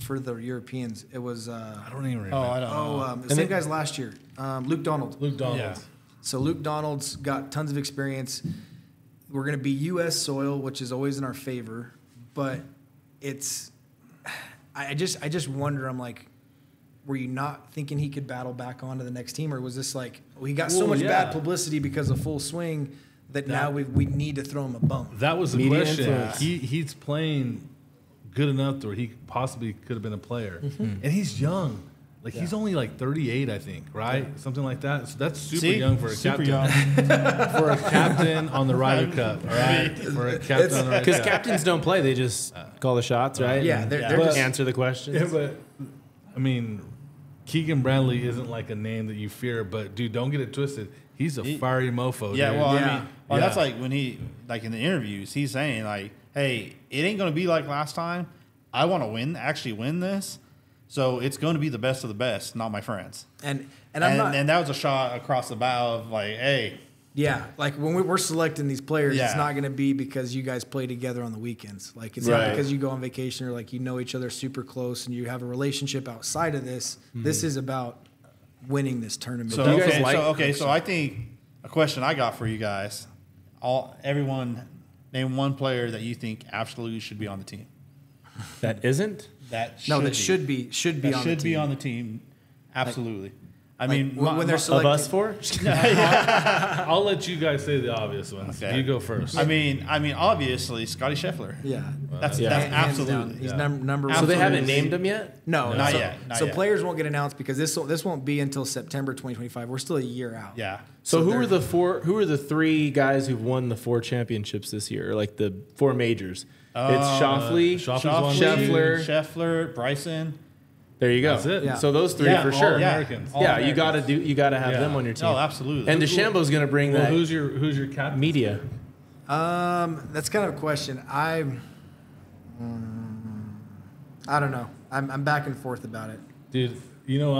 for the Europeans. It was I don't even remember. I don't know. the same guys last year. Luke Donald. Luke Donald. Yeah. So Luke Donald's got tons of experience. We're gonna be U.S. soil, which is always in our favor, but I just wonder. I'm like, were you not thinking he could battle back onto the next team, or was this like he got so Well, much yeah. bad publicity because of Full Swing that now we need to throw him a bone? That was the Media question. influence. He's playing good enough to where he possibly could have been a player, and he's young. Like he's only like 38, I think, right? Something like that. So that's super young for a captain. For a captain on the Ryder Cup, all right? For a captain on the Ryder Because Cup. captains don't play; they just call the shots, right? Yeah, they're But just- answer the questions. Yeah, but I mean, Keegan Bradley isn't like a name that you fear, but dude, don't get it twisted. He's a fiery mofo. Yeah, dude. well, Yeah. I mean, that's like when he, like in the interviews, he's saying like, "Hey, it ain't gonna be like last time. I want to actually win this. So it's going to be the best of the best, not my friends." And I'm not. And that was a shot across the bow of like, "Hey, Yeah, like when we're selecting these players, it's Yeah. not going to be because you guys play together on the weekends. Like it's not Right. because you go on vacation or like you know each other super close and you have a relationship outside of this. This is about winning this tournament. So Do you guys okay, like- so I think a question I got for you guys, everyone, name one player that you think absolutely should be on the team. That isn't. should be That on should the be team. on the team. Absolutely. I mean, when they're Of selecting, us four? I'll let you guys say the obvious ones. Okay. You go first. I mean, obviously, Scotty Scheffler. yeah, That's Yeah. that's hands down. absolutely. He's Yeah. number one. So they haven't Absolutely. named him yet? No, Not so, yet, not so yet. players won't get announced because this won't be until September 2025. We're still a year out. Yeah. So, So who they're- are the four? Who are the three guys who've won the 4 championships this year? Or like the 4 majors? It's Shoffley, Shoffley's won two. Scheffler. Bryson. There you go. That's it. Yeah. So those three Yeah, for all sure. Americans. All Yeah, you Americans. gotta have Yeah. them on your team. Oh, absolutely. And Deshambeau's gonna bring Well, that who's your captain? media. That's kind of a question. I don't know. I'm back and forth about it. Dude, you know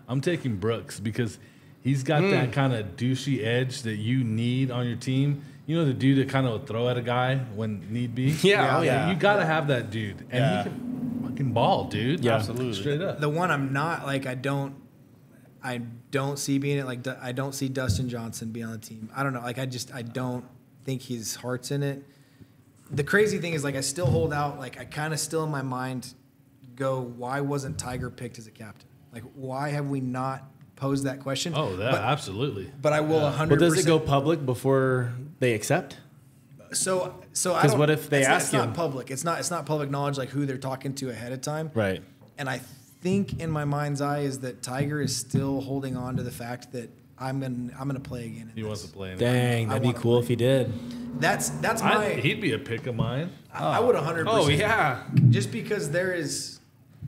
I'm taking Brooks because he's got that kind of douchey edge that you need on your team. You know, the dude that kind of throw at a guy when need be. Yeah, oh, yeah. You got to have that dude, and Yeah. he can fucking ball, dude. Yeah. Absolutely. straight up. The one I'm not like I don't see being it like I don't see Dustin Johnson being on the team. I don't know. Like I don't think his heart's in it. The crazy thing is like I still hold out. Like I kind of still in my mind go, why wasn't Tiger picked as a captain? Like why have we not posed that question? Oh, that absolutely. But I will 100%. But does it go public before they accept? So I 'Cause don't. what if they ask It's him? not public. It's not public knowledge like who they're talking to ahead of time. Right. And I think in my mind's eye is that Tiger is still holding on to the fact that I'm gonna play again. in He this. wants to play. Dang, that'd be wanna cool if he did. That's my. He'd be a pick of mine. I would 100%. Oh yeah. Just because there is.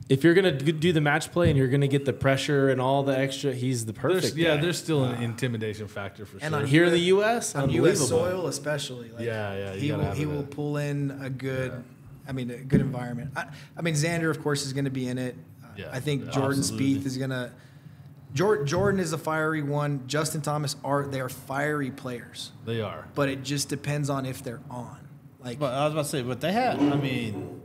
If you're gonna do the match play and you're gonna get the pressure and all the extra, he's the perfect. guy. There's still an intimidation factor for And sure. on Here in the U.S., On U.S. unbelievable. soil, especially. Like, Yeah, you He gotta will. have He it. will pull in a good. I mean, a good environment. I mean, Xander, of course, is going to be in it. Yeah, I think Jordan absolutely. Spieth is going to. Jordan is a fiery one. Justin Thomas they are fiery players, They are. but it just depends on if they're on. Like But I was about to say, but they had. I mean,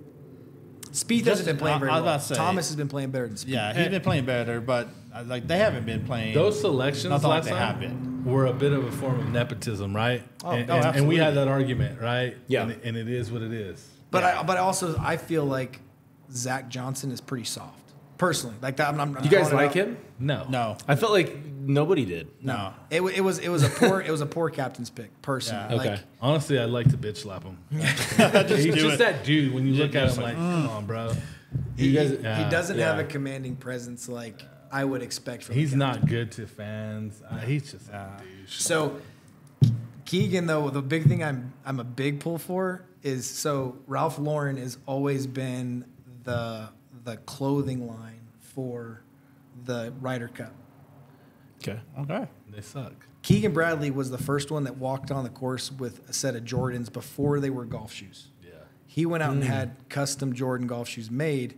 Spieth hasn't Justin- been playing very I was well. about to say- Thomas has been playing better than Spieth. yeah, he's been playing better, but like they haven't been playing. Those selections Nothing like last they have time been. were a bit of a form of nepotism, right? And we absolutely. had that argument, right? Yeah. And it is what it is. But I feel like Zach Johnson is pretty soft. Personally, like that. I'm You guys calling it like out. him? No. No, I felt like nobody did. no. It was a poor captain's pick. Personally, Yeah. Okay. Like, Honestly, I'd like to bitch slap him. Just He's do just it. that dude. When you look at just him, like, come on, bro. he Yeah, doesn't yeah. have a commanding presence like I would expect from. He's a captain. not good to fans. He's just a douche. So Keegan, though, the big thing I'm a big pull for is so Ralph Lauren has always been the clothing line for the Ryder Cup. Okay. Okay. They suck. Keegan Bradley was the first one that walked on the course with a set of Jordans before they were golf shoes. Yeah. He went out and had custom Jordan golf shoes made.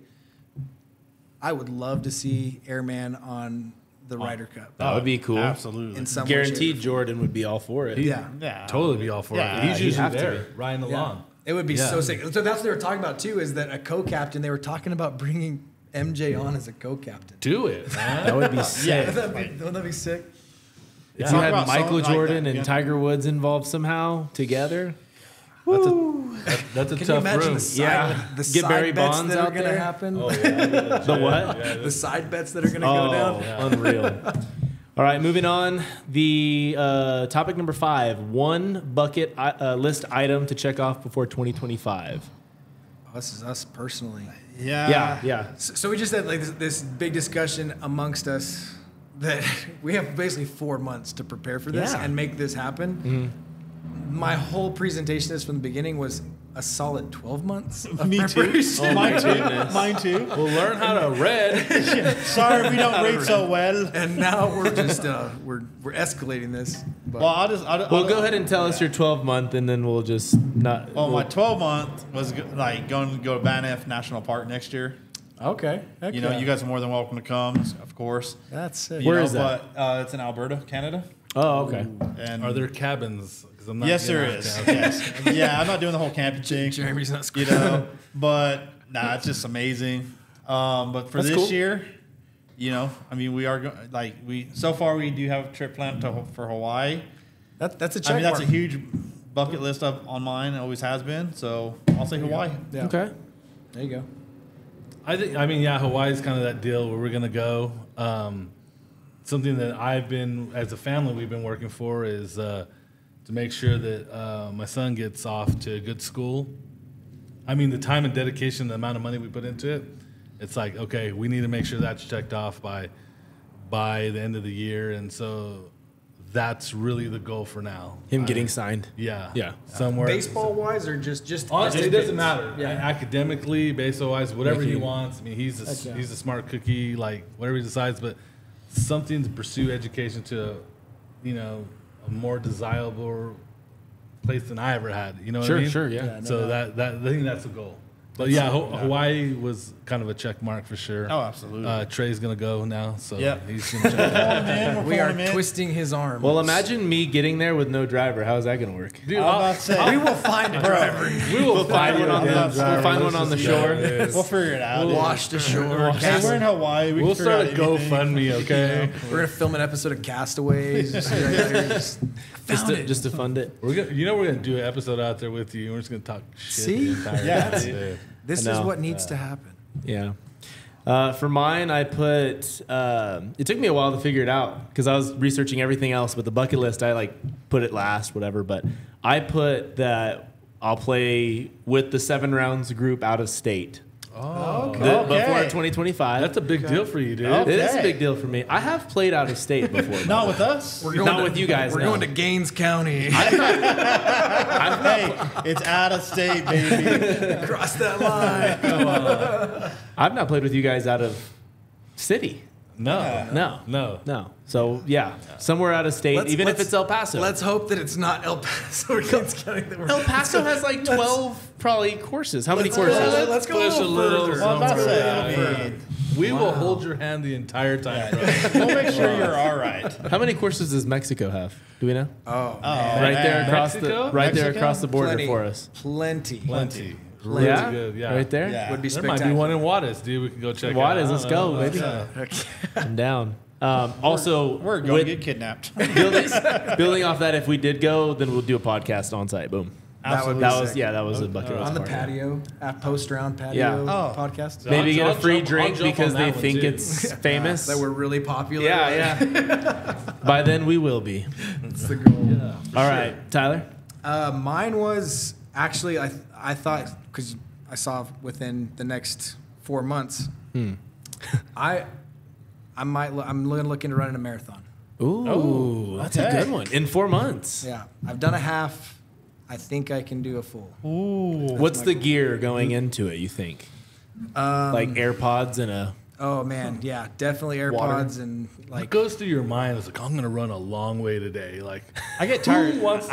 I would love to see Airman on the Ryder Cup. That would be cool. Absolutely. In some way, Guaranteed shape, Jordan would be all for it. Yeah. Yeah. Totally be all for Yeah, it. He's he'd usually have to there, be. riding Yeah. along. It would be Yeah. so sick. So that's what they were talking about too, is that a co-captain, they were talking about bringing MJ on as a co-captain. Do it, man. That would be sick. Wouldn't that be sick? If Yeah. you Talk had about Michael something like Jordan that, and yeah. Tiger Woods involved somehow together, That's a Can you tough imagine room. the side, Yeah. the Get side Barry bets Bonds that are out going to there? happen? Oh, yeah. The what? Yeah, The side bets that are going to go down? Unreal. All right, moving on. The topic number 5: one bucket list item to check off before 2025. Oh, this is us personally. Yeah. So we just had like this big discussion amongst us that we have basically 4 months to prepare for this Yeah. and make this happen. My whole presentation is from the beginning was a solid 12 months of Me too. preparation. Oh my Mine too. goodness. Mine too. We'll learn how to read. Sorry we don't rate so well. And now we're just we're escalating this. But Well, I'll Well, go ahead and tell us your 12-month, and then we'll just not. Well, my we'll- 12-month was going to go to Banff National Park next year. okay. You know, you guys are more than welcome to come, of course. That's it. You Where know, is that? But it's in Alberta, Canada. Oh, okay. And Are there cabins? 'Cause I'm not Yes, there getting out is. of Yes. Yeah, I'm not doing the whole camping thing. Jeremy's not You know, but it's just amazing. But for That's this cool. year, you know, I mean, we are so far we do have a trip planned for Hawaii. That's a check I mean, that's a mark. huge bucket list up on mine. It always has been. So I'll say Hawaii. Yeah. Okay. There you go. I mean, Hawaii's kind of that deal where we're gonna go. Something that I've been, as a family, we've been working for is to make sure that my son gets off to a good school. I mean, the time and dedication, the amount of money we put into it, it's like, okay, we need to make sure that's checked off by the end of the year, and so that's really the goal for now. Him getting signed. Yeah. Yeah. Somewhere. Baseball wise or just Honestly, it doesn't matter. Yeah. Academically, baseball wise, whatever he Making- wants. I mean, he's Heck yeah. a smart cookie. Like whatever he decides, but something to pursue education to, a more desirable place than I ever had. You know what I mean? Sure, yeah. Yeah, no So doubt. that I think that's the goal. But yeah, Hawaii was kind of a check mark for sure. Oh, absolutely. Trey's gonna go now, so Yep. he's gonna check it out. Man, we're We are pulling him in. twisting his arm. Well, imagine me getting there with no driver. How is that going to work? Dude, I'm about to say, we will find a driver. we will Find one on Yeah, the, we'll find one on the shore. we'll figure it out. dude. Washed ashore. Hey, we're in Hawaii. We We'll can figure start a out anything. GoFundMe, okay? We're gonna film an episode of Castaways. Just, right out here, just Just to fund it. We're gonna do an episode out there with you. We're just gonna talk shit See? the entire Yeah. time. Yeah. This I is know. what needs to happen. Yeah. For mine, I put. It took me a while to figure it out because I was researching everything else, but the bucket list I put it last, whatever. But I put that I'll play with the 7 rounds group out of state Oh, before 2025. that's a big deal for you, dude. Okay. It is a big deal for me. I have played out of state before. Not with us. We're Not with you guys, We're no. going to Gaines County. Hey, it's out of state, baby. Cross that line. I've not played with you guys out of city. No, No. So yeah, somewhere out of state, even if it's El Paso. Let's hope that it's not El Paso or Gaines County. That we're, El Paso has like 12 probably courses. How many Let's courses? go. Let's go push a little further. Well, I'm about to say, somewhere. I mean, We will hold your hand the entire time, bro. we'll make sure you're all right. How many courses does Mexico have? Do we know? Oh, Right there across Mexico? the right there Mexico? across the border plenty, for us. Plenty. Plenty. Really Yeah? good. Yeah. Right there. Yeah. Would be There might spectacular. be one in Juarez, dude. We can go check Juarez, it out. let's go, baby. Yeah. I'm down. Also, We're going to with- get kidnapped. building off that, if we did go, then we'll do a podcast on site. Boom. That would be That was sick. that was a bucket list On the part. patio, post round patio Yeah. Oh. podcast. Maybe get a I'll free jump- drink I'll jump because on they that one, think too. it's famous. That we're really popular. yeah, yeah. By then we will be. That's the goal. All right, Tyler. Mine was actually I thought because I saw within the next 4 months, I'm looking to run in a marathon. Ooh, that's a okay. good one. In 4 months. Yeah, I've done a half. I think I can do a full. Ooh. What's the gear going into it? You think? Like AirPods and a. Oh man, yeah, definitely AirPods and What like. goes through your mind is like, I'm going to run a long way today. Like, I get tired. I want to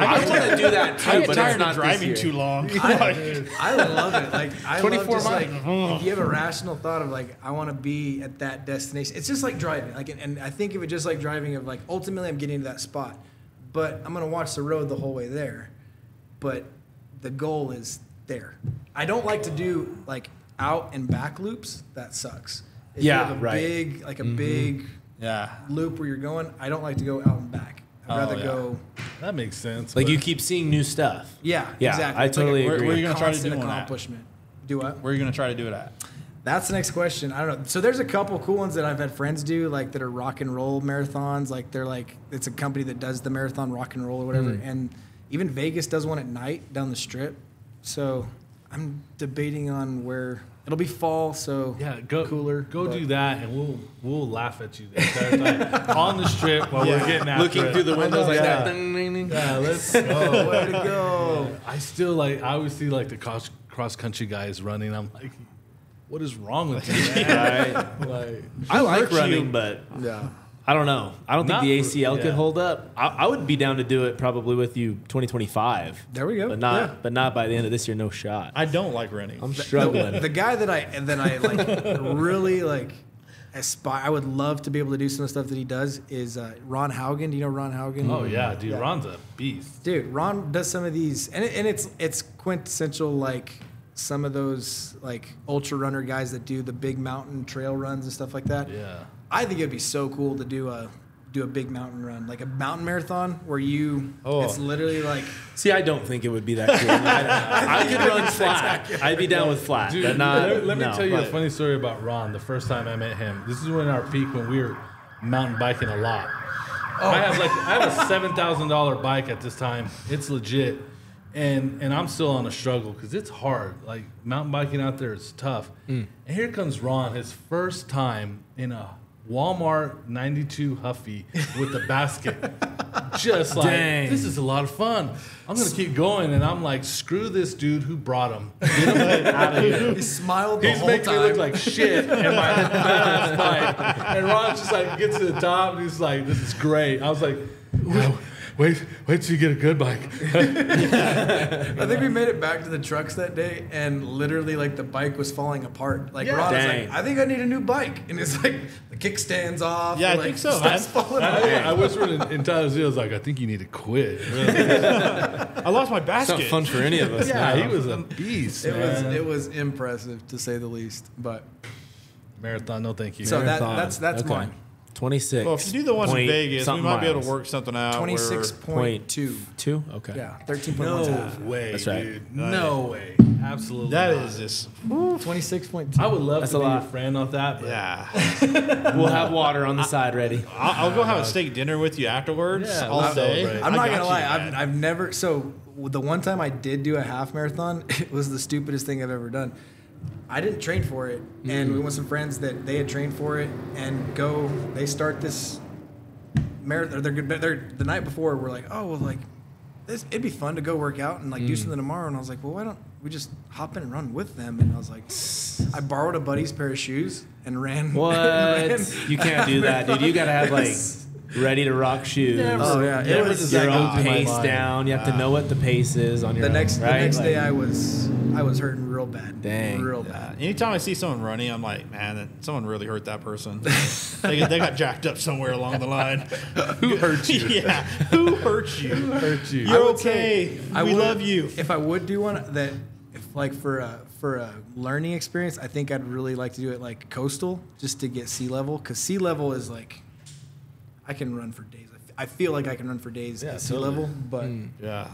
do that too, I get but tired it's not of driving this year. too long. I love it. Like I 24 love just like miles. if you have a rational thought of like I want to be at that destination. It's just like driving. Like and I think of it just like driving of like ultimately I'm getting to that spot, but I'm gonna watch the road the whole way there. But the goal is there. I don't like to do like out and back loops. That sucks. If Yeah, you have a right. big big Yeah. loop where you're going, I don't like to go out and back. I'd rather go. That makes sense. Like but- you keep seeing new stuff. Yeah, Yeah, exactly. I It's like totally a- agree. Where are you going to try to constant do one at? accomplishment. Do what? Where are you going to try to do it at? That's the next question. I don't know. So there's a couple cool ones that I've had friends do, like that are rock and roll marathons. Like they're like, it's a company that does the marathon rock and roll or whatever. And even Vegas does one at night down the strip. So I'm debating on where it'll be fall. So Yeah, go cooler. Go but- do that, and we'll laugh at you the entire time on the strip while we're getting after Looking it. through the windows like Yeah. that. Ding, ding, ding. Yeah, let's go. Way to go. I still like. I always see like the cross country guys running. I'm like, what is wrong with you, man? Like, I like hurt you? running, but Yeah. I don't know. I don't think Not the for- ACL could yeah. hold up. I would be down to do it probably with you 2025. There we go. But not Yeah. but not by the end of this year, no shot. I don't like running. I'm struggling. The guy that I like really like aspire. I would love to be able to do some of the stuff that he does. Is Ron Haugen? Do you know Ron Haugen? oh yeah, dude, Yeah. Ron's a beast. Dude, Ron does some of these, and it's quintessential like some of those like ultra runner guys that do the big mountain trail runs and stuff like that. Yeah. I think it'd be so cool to do a big mountain run, like a mountain marathon where Oh. it's literally like See, I don't think it would be that cool. I could run flat. I'd be down with flat. Dude, but not, let me no. tell you a but- funny story about Ron. The first time I met him, this is when our peak when we were mountain biking a lot. I have a $7,000 bike at this time. It's legit, and I'm still on a struggle because it's hard. Like mountain biking out there is tough. And here comes Ron, his first time in a Walmart 92 Huffy with a basket. Just like, Dang. this is a lot of fun. I'm going to keep going. And I'm like, screw this dude who brought him. Get him out of here. he smiled the He's whole making time. me look like shit in my badass bike. And Ron just like gets to the top and he's like, this is great. I was like, no, wait till you get a good bike. I think we made it back to the trucks that day, and literally, like, the bike was falling apart. Like, Ron was Dang. like, I think I need a new bike. And it's like, the kickstand's off. Yeah, I like, think so, stuff's man. falling off. I whispered in Tyler's ear, I was like, I think you need to quit. I lost my It's basket. not fun for any of us. Yeah, now. he was a beast, man. It was impressive, to say the least. But, Marathon, no thank you. so Marathon. that's Okay. mine. 26. Well, if you do the one in point Vegas, we something might be able to miles. work something out. where- 26.2. 2? Okay. Yeah, 13.1 No way, That's right. dude. No way. Absolutely That not. is just 26.2. I would love That's to a be lot. your friend on that, but yeah. We'll have water on the side ready. I'll go have a steak dinner with you afterwards Yeah, all let's day. celebrate. I'm I not got gonna you, lie. man. I've never. So the one time I did do a half marathon, it was the stupidest thing I've ever done. I didn't train for it, and we went with some friends that they had trained for it, and they start this marathon. They're the night before. We're like, oh well, like it'd be fun to go work out and like do something tomorrow. And I was like, well, why don't we just hop in and run with them? And I was like, I borrowed a buddy's pair of shoes and ran. What? ran You can't do that, dude. You got to have like ready to rock shoes. Oh yeah, it Never was does Your that go own through my pace mind. down. You have to know what the pace is on your the next own, right? the next day. Like, I was hurting real bad. Dang. real bad. Anytime I see someone running, I'm like, man, someone really hurt that person. they got jacked up somewhere along the line. who hurt you? Yeah, who hurt you? Who hurt you? You're I would okay. I We would- love you. If I would do one that, if like for a learning experience, I think I'd really like to do it like coastal, just to get sea level, because sea level is like, I can run for days. I feel like I can run for days Yeah, at sea totally. level, but Yeah.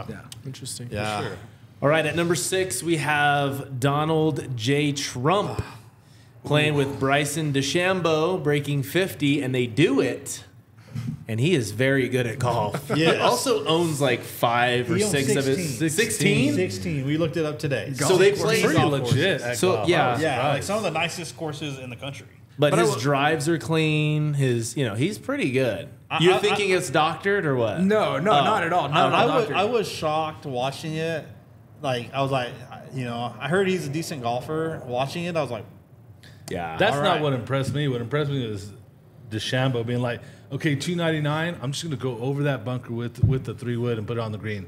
yeah. Interesting. Yeah. Sure. All right, at number 6, we have Donald J. Trump playing with Bryson Deshambeau, breaking 50, and they do it. And he is very good at golf. He Yes. also owns like 5 or He owns 6 of his. 16. 16? 16. We looked it up today. So they play Pretty golf legit. courses. at So, golf. yeah. I was Yeah, like surprised. some of the nicest courses in the country. But But I his will- drives are clean. He's pretty good. You're thinking it's doctored or what? No, not at all. Not at all, doctor. I was shocked watching it. Like, I was like, I heard he's a decent golfer. Watching it, I was like, Yeah. That's All not right. what impressed me. What impressed me was DeChambeau being like, okay, 299. I'm just gonna go over that bunker with the 3-wood and put it on the green.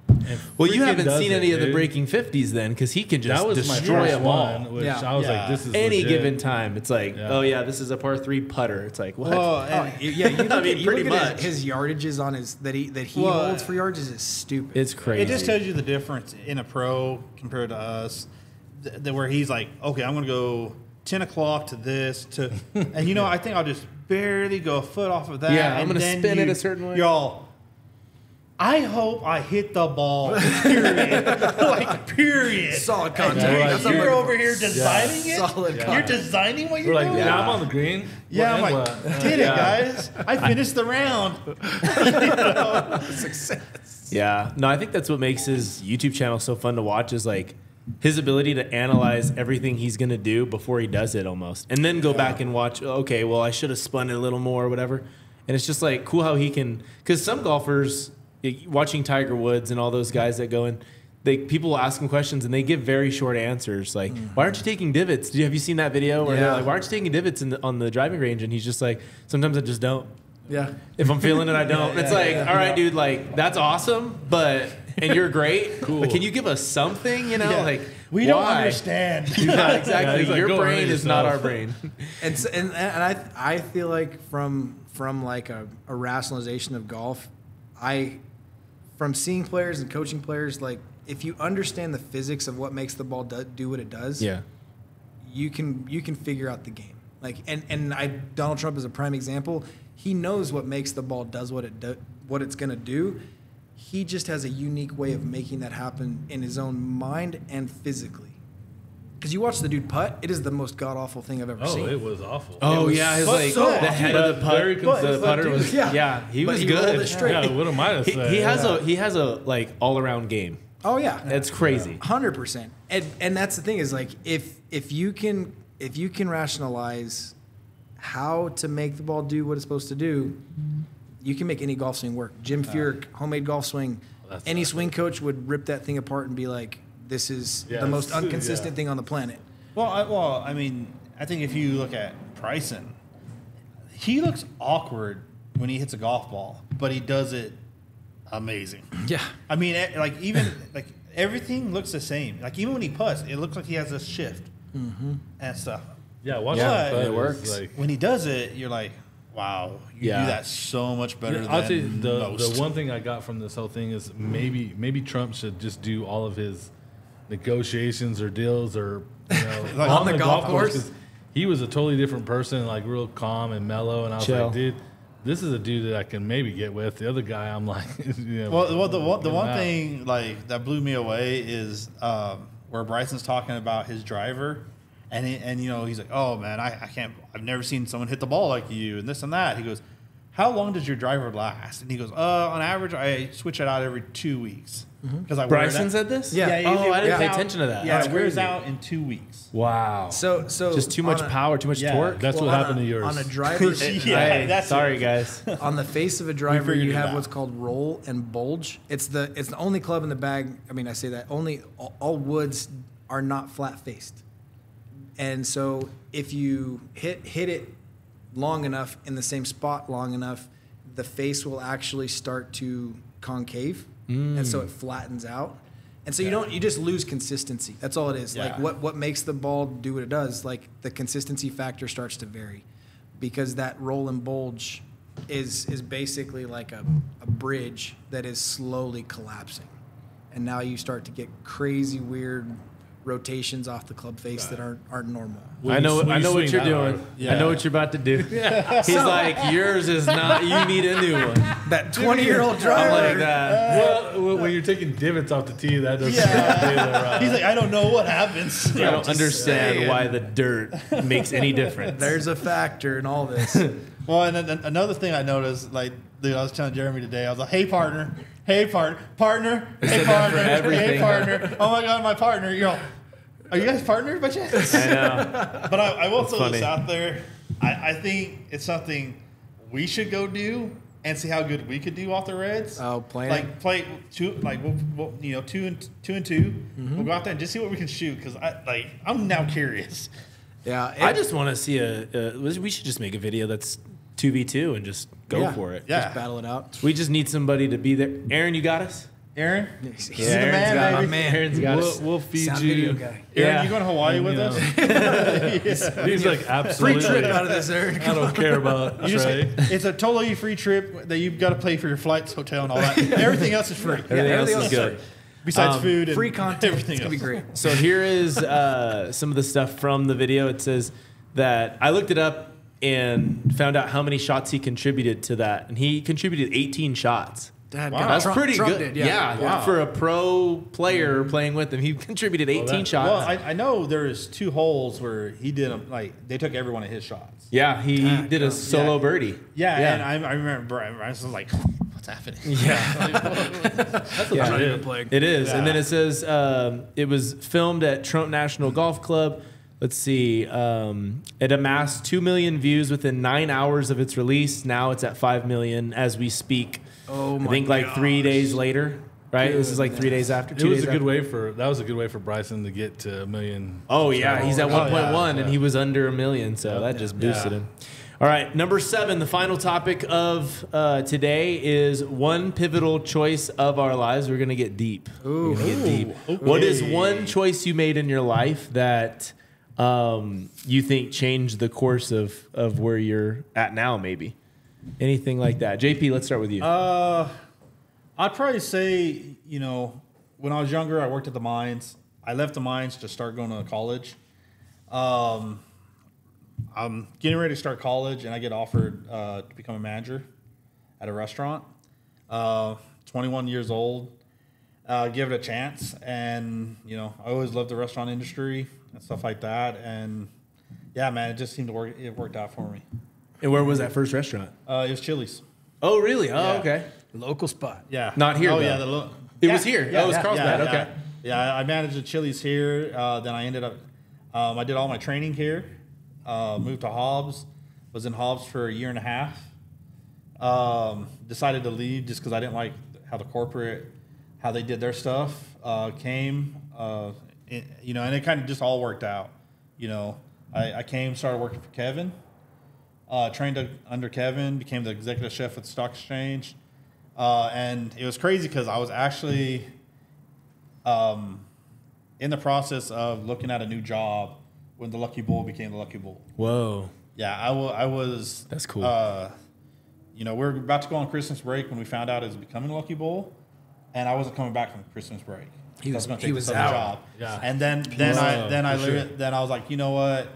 And well, you freaking haven't does seen it, any of the dude. breaking 50s then, because he can just That was my destroy first them all. one, which Yeah. I was Yeah. like, this is Any legit. given time, it's like, Yeah. oh yeah, this is a par 3 putter. It's like what? well, Oh, and, yeah, you look I mean, at, you pretty look at much. his yardages on his that he Well, holds for yardages is stupid. It's crazy. it just tells you the difference in a pro compared to us. Where he's like, okay, I'm going to go 10 o'clock to this. And, I think I'll just barely go a foot off of that. Yeah, I'm and gonna then spin it a certain way. Y'all, I hope I hit the ball. Period. Like, period. Solid And contact. Yeah, That's what I'm you're looking over for. here designing it. Solid You're contact. designing what We're you're like, doing. yeah, I'm on the green. Yeah, I'm What, like, and what? did it, guys? I finished the round. Success. Yeah. No, I think that's what makes his YouTube channel so fun to watch is like his ability to analyze everything he's going to do before he does it almost. And then go back and watch, okay, well, I should have spun it a little more or whatever. And it's just like cool how he can, because some golfers, watching Tiger Woods and all those guys that go in, people will ask him questions and they give very short answers. Like, why aren't you taking divots? Have you seen that video where they're Yeah. like, why aren't you taking divots on the driving range? And he's just like, sometimes I just don't. Yeah. If I'm feeling it, I don't. It's like, all right, dude, like, that's awesome, but, and you're great. Cool. But can you give us something, you know? Yeah. Like, We don't why? understand. Yeah, exactly. he's like, Your go brain earn is not yourself. our brain. And I feel like from like a rationalization of golf, from seeing players and coaching players, like if you understand the physics of what makes the ball do what it does, Yeah. you can figure out the game. Like Donald Trump is a prime example. He knows what makes the ball does what it's gonna do. He just has a unique way of making that happen in his own mind and physically. Because you watch the dude putt, it is the most god awful thing I've ever Oh, seen. it was awful. Oh, yeah. His, but like, so the awful. head of the putter was, yeah. he But was he rolled good. it straight. Yeah, what am I to say? He has a like all around game. Oh yeah, It's crazy. 100%. And that's the thing is like if you can rationalize how to make the ball do what it's supposed to do, you can make any golf swing work. Jim Furyk, homemade golf swing. That's Any not swing coach would rip that thing apart and be like, "This is the most it's- inconsistent yeah. thing on the planet." Well, I mean, I think if you look at Bryson, he looks awkward when he hits a golf ball, but he does it amazing. Yeah. I mean, like even like everything looks the same. Like even when he putts, it looks like he has a shift and stuff. Yeah, watch Yeah, that. it It works. works. Like, When he does it, you're like, wow, you Yeah. do that so much better I'll tell you, than the most. one thing I got from this whole thing is maybe Trump should just do all of his negotiations or deals or Like on the golf course? 'cause he was a totally different person, like real calm and mellow, and I was Chill. like, dude, this is a dude that I can maybe get with. The other guy, I'm like, Well, the one get him out. thing like that blew me away is where Bryson's talking about his driver, and he's like, oh man, I've never seen someone hit the ball like you, and this and that. He goes, how long does your driver last? And he goes, on average, I switch it out every 2 weeks because I wear Bryson it said this? Yeah. it Oh, I didn't wears pay out- attention to that. Yeah, That's it wears crazy. out in 2 weeks. Wow. So Just too much on a- power, too much Yeah. torque. That's what on happened a- to yours. on a driver's Yeah, that's sorry, guys. on the face of a driver, figured you it have out. what's called roll and bulge. It's the only club in the bag. I mean, I say that only all woods are not flat faced, and so if you hit it long enough in the same spot long enough, the face will actually start to concave, and so it flattens out. And so you just lose consistency. That's all it is. Like Yeah. what makes the ball do what it does, like the consistency factor starts to vary because that roll and bulge is basically like a bridge that is slowly collapsing. And now you start to get crazy weird rotations off the club face that aren't normal. I know what you're swing that doing. hard. I know what you're about to do. He's like, yours is not. You need a new one. That 20-year-old I'm driver. like that. Well, when you're taking divots off the tee, that doesn't Yeah. He's like, I don't know what happens. I don't understand why the dirt makes any difference. There's a factor in all this. Well, and then another thing I noticed, like, dude, I was telling Jeremy today, I was like, hey, partner, hey, partner, hey, said that for partner, hey, everything. partner. Oh, my God, my partner. You're all, are you guys partners by chance? I know. But I will throw this funny. out there. I think it's something we should go do and see how good we could do off the Reds. Oh, playing like it? play two, like we'll two and two. Mm-hmm. We'll go out there and just see what we can shoot because I'm now curious. Yeah. I just want to see we should just make a video that's 2v2 and just go for it. Yeah. Just battle it out. We just need somebody to be there. Aaron, you got us? Aaron, He's the man, baby. man. Aaron's got us. We'll feed Sound you. video guy. Aaron, Yeah. you going to Hawaii with You know. us? He's like, Free absolutely. trip out of this, Aaron. I don't care about You just- Trey. it's a totally free trip that you've got to pay for your flights, hotel, and all that. Everything else is free. Everything else everything is else good. Besides food and Free content. everything It's going to be else. great. So here is some of the stuff from the video. It says that I looked it up and found out how many shots he contributed to that, and he contributed 18 shots. Dad, Wow. That's Trump pretty good. did, yeah, Wow. for a pro player playing with him, he contributed 18 shots. Well, I know there's 2 holes where he did them, like they took every one of his shots. yeah, he did a solo birdie. Yeah, and I remember Bryson was like, "What's happening?" That's Yeah. about Not even it. playing. It is. And Yeah. then it says it was filmed at Trump National Golf Club. Let's see. It amassed 2 million views within 9 hours of its release. Now it's at 5 million as we speak. Oh I my think like 3 days later, right? This is like 3 days after. It 2 was days a good after. way for that was a good way for Bryson to get to 1 million. Oh yeah, he's at 1.1 yeah. and he was under 1 million, so that just boosted him. All right, number 7, the final topic of today is one pivotal choice of our lives. We're gonna get deep. We're gonna get deep. What is one choice you made in your life that you think changed the course of where you're at now? Maybe anything like that. JP, let's start with you. I'd probably say, when I was younger, I worked at the mines. I left the mines to start going to college. I'm getting ready to start college, and I get offered to become a manager at a restaurant. 21 years old. Give it a chance, and I always loved the restaurant industry and stuff like that. And yeah, man, it just seemed to work. It worked out for me. And where was that first restaurant? It was Chili's. Oh, really? Oh, Yeah. okay. Local spot. Yeah, Not here, Oh though. yeah, It was here. Oh, it was Carlsbad. Okay. Yeah, I managed the Chili's here. Then I ended up, I did all my training here. Moved to Hobbs. Was in Hobbs for a year and a half. Decided to leave just because I didn't like how they did their stuff. And it kind of just all worked out. I came, started working for Kevin. Trained under Kevin, became the executive chef at the Stock Exchange. And it was crazy because I was actually in the process of looking at a new job when the Lucky Bull became the Lucky Bull. Whoa. Yeah, I was. That's cool. We were about to go on Christmas break when we found out it was becoming Lucky Bull, and I wasn't coming back from Christmas break. He was going to take this other out. job. Yeah. And then I was like, you know what?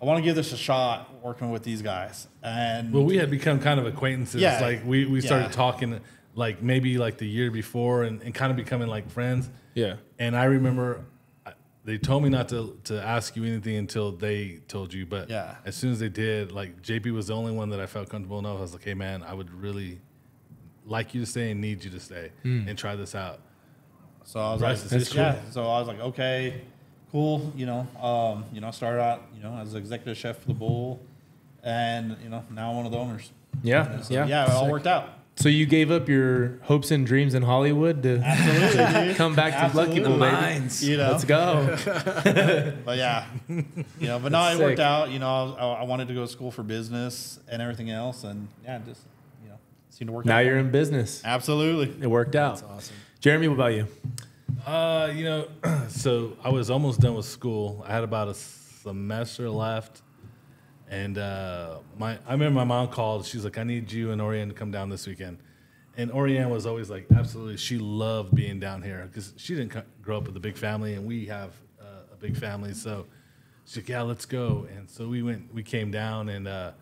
I want to give this a shot working with these guys. And Well, we had become kind of acquaintances. Yeah. Like we started Yeah. talking like maybe like the year before and kind of becoming like friends. Yeah. And I remember they told me not to ask you anything until they told you. But Yeah. as soon as they did, like JP was the only one that I felt comfortable enough. I was like, hey man, I would really like you to stay and need you to stay and try this out. So I was Bryce, like, that's yeah. cool. So I was like, okay, cool. I started out, as executive chef for the Bull, and now I'm one of the owners. Yeah. So, Yeah. it all worked out. So you gave up your hopes and dreams in Hollywood to Absolutely, dude. come back to Lucky Bull, baby. Mines. Let's go. But yeah, but no, it Sick. worked out. I wanted to go to school for business and everything else, and yeah, just seemed to work out. Now you're in business. Absolutely. It worked out. That's awesome. Jeremy, what about you? So I was almost done with school. I had about a semester left. And I remember my mom called. She's like, I need you and Oriane to come down this weekend. And Oriane was always like, absolutely. She loved being down here because she didn't grow up with a big family, and we have a big family. So she's like, yeah, let's go. And so we came down, and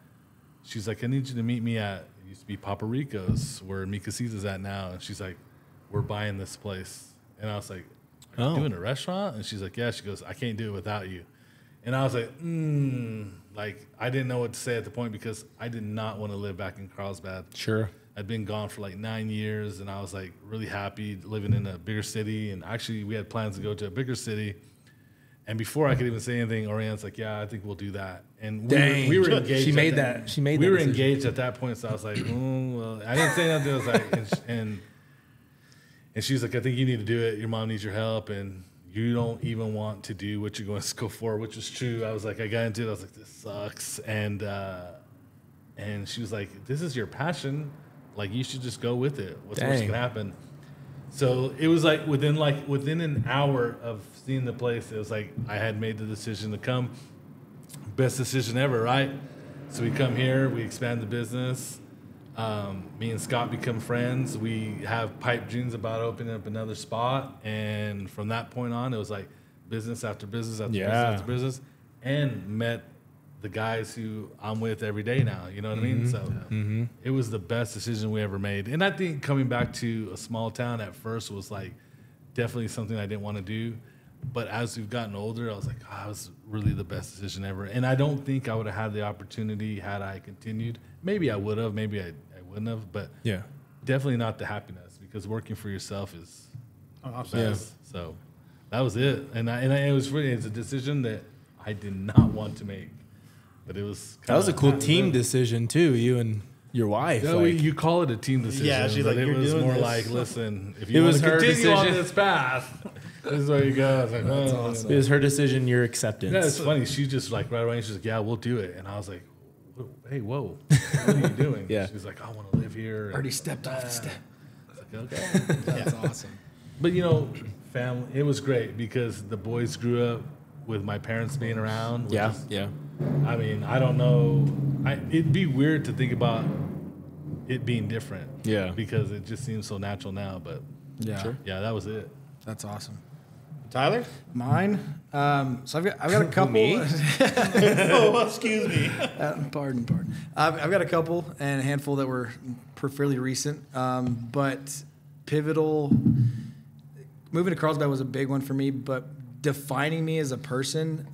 she's like, I need you to meet me at, it used to be Papa Rico's, where Mika Caesar's at now. And she's like, we're buying this place. And I was like, are you doing a restaurant? And she's like, yeah. She goes, I can't do it without you. And I was like, like, I didn't know what to say at the point because I did not want to live back in Carlsbad. Sure. I'd been gone for like 9 years, and I was like really happy living in a bigger city. And actually, we had plans to go to a bigger city. And before I could even say anything, Oriane's like, yeah, I think we'll do that. And we were engaged. She made that decision. Engaged at that point, so I was like, well, I didn't say nothing. I was like, and she's like, I think you need to do it. Your mom needs your help, and you don't even want to do what you're going to school for, which is true. I was like, I got into it. I was like, this sucks. And she was like, this is your passion. Like, you should just go with it. What's worse can happen? So it was like within an hour of seeing the place, it was like I had made the decision to come. Best decision ever, right? So we come here, we expand the business. Me and Scott become friends. We have pipe dreams about opening up another spot, and from that point on, it was like business after business after business after business, and met the guys who I'm with every day now. You know what I mean? So it was the best decision we ever made. And I think coming back to a small town at first was like definitely something I didn't want to do. But as we've gotten older, I was like, oh, it was really the best decision ever. And I don't think I would have had the opportunity had I continued. Maybe I would have, maybe I wouldn't have, but definitely not the happiness, because working for yourself is the best. So that was it. And it was really, it's a decision that I did not want to make, but it was that was a cool team decision too, you and your wife. Yeah, you call it a team decision. Yeah, she's like, it was more like, listen, if you want to continue on this path, this is where you go. I was like, that's awesome. It was her decision, your acceptance. Yeah, it's funny. She just like right away, she's like, yeah, we'll do it. And I was like, hey, whoa, what are you doing? She's like, I want to live here. Already stepped off the step. I was like, okay. That's awesome. But, you know, family, it was great because the boys grew up with my parents being around. Yeah. I mean, I don't know. It'd be weird to think about it being different. Yeah. Because it just seems so natural now. But, yeah, that was it. That's awesome. Tyler? Mine? So I've got a couple. Me? Oh, excuse me. Pardon. I've got a couple and a handful that were fairly recent. But pivotal, moving to Carlsbad was a big one for me, but defining me as a person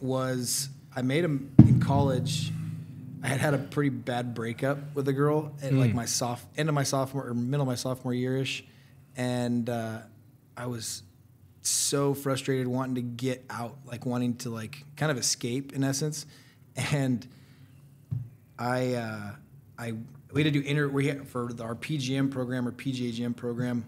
was I made him in college. I had a pretty bad breakup with a girl at like my end of my sophomore or middle of my sophomore year-ish. And I was so frustrated wanting to get out, like wanting to like kind of escape in essence. And we had to do for our PGM program or PGAGM program,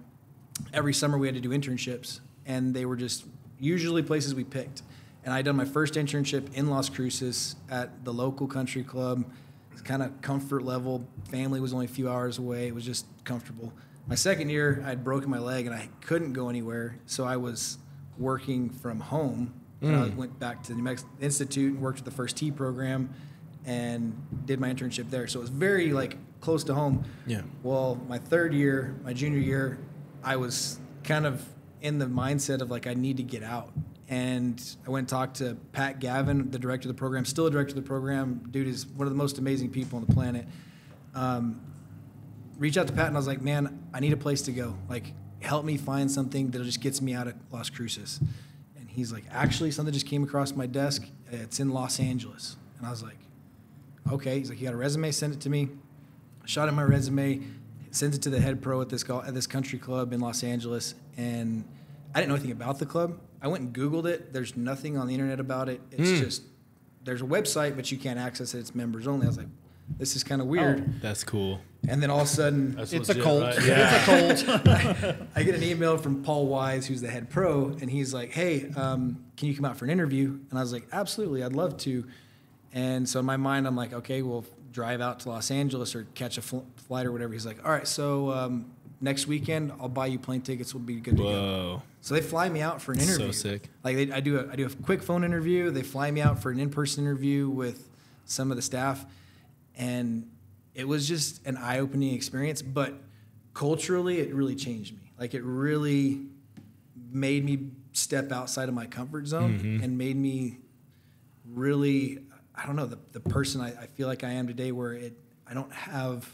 every summer we had to do internships, and they were just usually places we picked. And I'd done my first internship in Las Cruces at the local country club. It's kind of comfort level. Family was only a few hours away. It was just comfortable. My second year, I'd broken my leg and I couldn't go anywhere, so I was working from home. And I went back to the New Mexico Institute and worked with the First Tee program and did my internship there. So it was very like close to home. Yeah. Well, my third year, my junior year, I was kind of in the mindset of like I need to get out. And I went and talked to Pat Gavin, the director of the program, still a director of the program. Dude is one of the most amazing people on the planet. Reached out to Pat and I was like, man, I need a place to go. Like, help me find something that just gets me out of Las Cruces. And he's like, actually, something just came across my desk. It's in Los Angeles. And I was like, okay. He's like, you got a resume? Send it to me. I shot in my resume, sent it to the head pro at this country club in Los Angeles. And I didn't know anything about the club. I went and Googled it. There's nothing on the internet about it. It's just, there's a website, but you can't access it. It's members only. I was like, this is kind of weird. Oh, that's cool. And then all of a sudden, it's legit, a cult. Right? Yeah. It's a cult. I get an email from Paul Wise, who's the head pro, and he's like, hey, can you come out for an interview? And I was like, absolutely, I'd love to. And so in my mind, I'm like, okay, we'll drive out to Los Angeles or catch a flight or whatever. He's like, all right, so next weekend, I'll buy you plane tickets. We'll be good to go. So they fly me out for an interview. So sick. Like I do a quick phone interview. They fly me out for an in-person interview with some of the staff. And it was just an eye-opening experience, but culturally, it really changed me. Like, it really made me step outside of my comfort zone and made me really, I don't know, the person I feel like I am today, where I don't have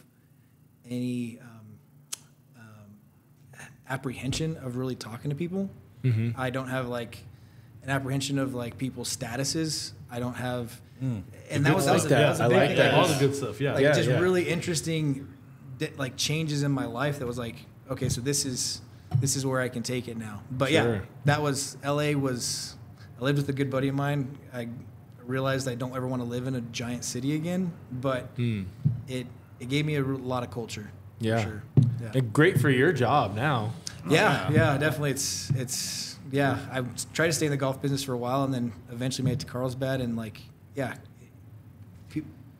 any apprehension of really talking to people. I don't have, like, an apprehension of, like, people's statuses. I don't have... And that was a big thing. All the good stuff, really interesting, like, changes in my life that was like, okay, so this is where I can take it now. But that was LA. I lived with a good buddy of mine. I realized I don't ever want to live in a giant city again, but it gave me a lot of culture. Yeah, for sure. Yeah. And great for your job now. Yeah, definitely. It's I tried to stay in the golf business for a while, and then eventually made it to Carlsbad, and like. Yeah,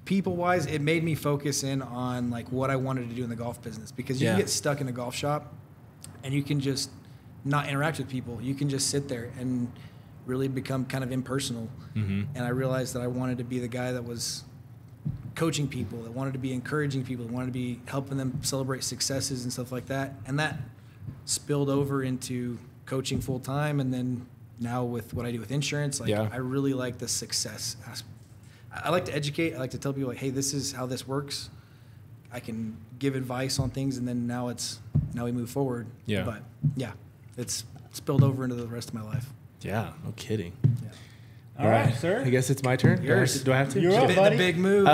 people-wise, it made me focus in on like what I wanted to do in the golf business, because you can get stuck in the golf shop and you can just not interact with people. You can just sit there and really become kind of impersonal. And I realized that I wanted to be the guy that was coaching people, that wanted to be encouraging people, that wanted to be helping them celebrate successes and stuff like that. And that spilled over into coaching full-time, and then now with what I do with insurance, like I really like the success I like to educate. I like to tell people like, hey, this is how this works. I can give advice on things, and then now we move forward. Yeah. But yeah, it's spilled over into the rest of my life. Yeah, no kidding. Yeah. All right, sir. I guess it's my turn. Yours. Do I have to? You're up, The buddy. big move.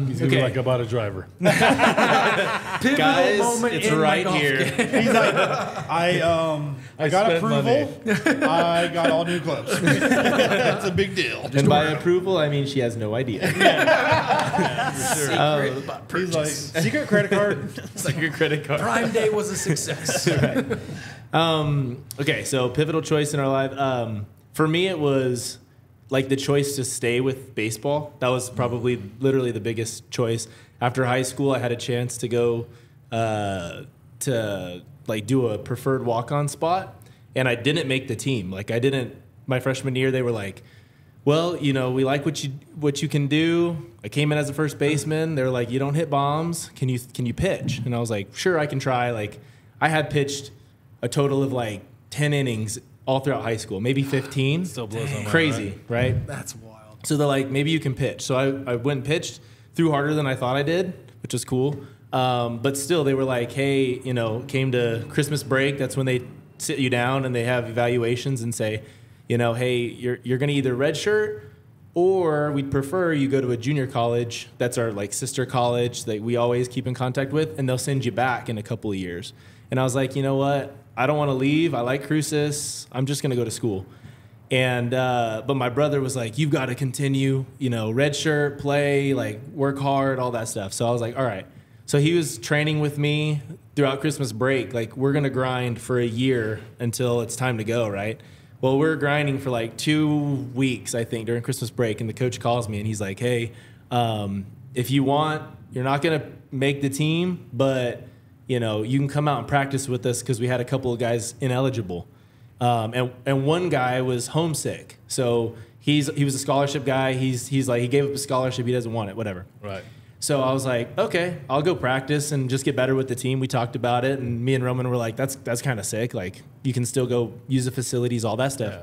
He's okay. Like about a driver. Pivotal Guys, moment it's in my right golf here. game. He's like, I got spent approval. I got all new clubs. That's a big deal. And by approval, I mean she has no idea. Secret He's like, secret credit card. It's like your credit card. Prime Day was a success. Okay, so pivotal choice in our life. For me, it was like the choice to stay with baseball. That was probably literally the biggest choice. After high school, I had a chance to go to like do a preferred walk-on spot, and I didn't make the team. Like I didn't. My freshman year, they were like, "Well, we like what you can do." I came in as a first baseman. They were like, "You don't hit bombs. Can you pitch?" And I was like, "Sure, I can try." Like I had pitched a total of like 10 innings all throughout high school, maybe 15. Still blows my mind, Crazy, right? That's wild. So they're like, maybe you can pitch. So I went and pitched, threw harder than I thought I did, which was cool. But still, they were like, hey, came to Christmas break. That's when they sit you down and they have evaluations and say, hey, you're going to either redshirt or we'd prefer you go to a junior college. That's our like sister college that we always keep in contact with, and they'll send you back in a couple of years. And I was like, you know what? I don't want to leave. I like Cruces. I'm just going to go to school. And but my brother was like, you've got to continue, redshirt, play, like work hard, all that stuff. So I was like, all right. So he was training with me throughout Christmas break. Like we're going to grind for a year until it's time to go, right? Well, we're grinding for like 2 weeks, I think, during Christmas break. And the coach calls me and he's like, hey, if you want, you're not going to make the team, but you can come out and practice with us because we had a couple of guys ineligible. And one guy was homesick. So he was a scholarship guy. He's like, he gave up a scholarship. He doesn't want it, whatever. Right. So I was like, okay, I'll go practice and just get better with the team. We talked about it. And me and Roman were like, that's kind of sick. Like you can still go use the facilities, all that stuff.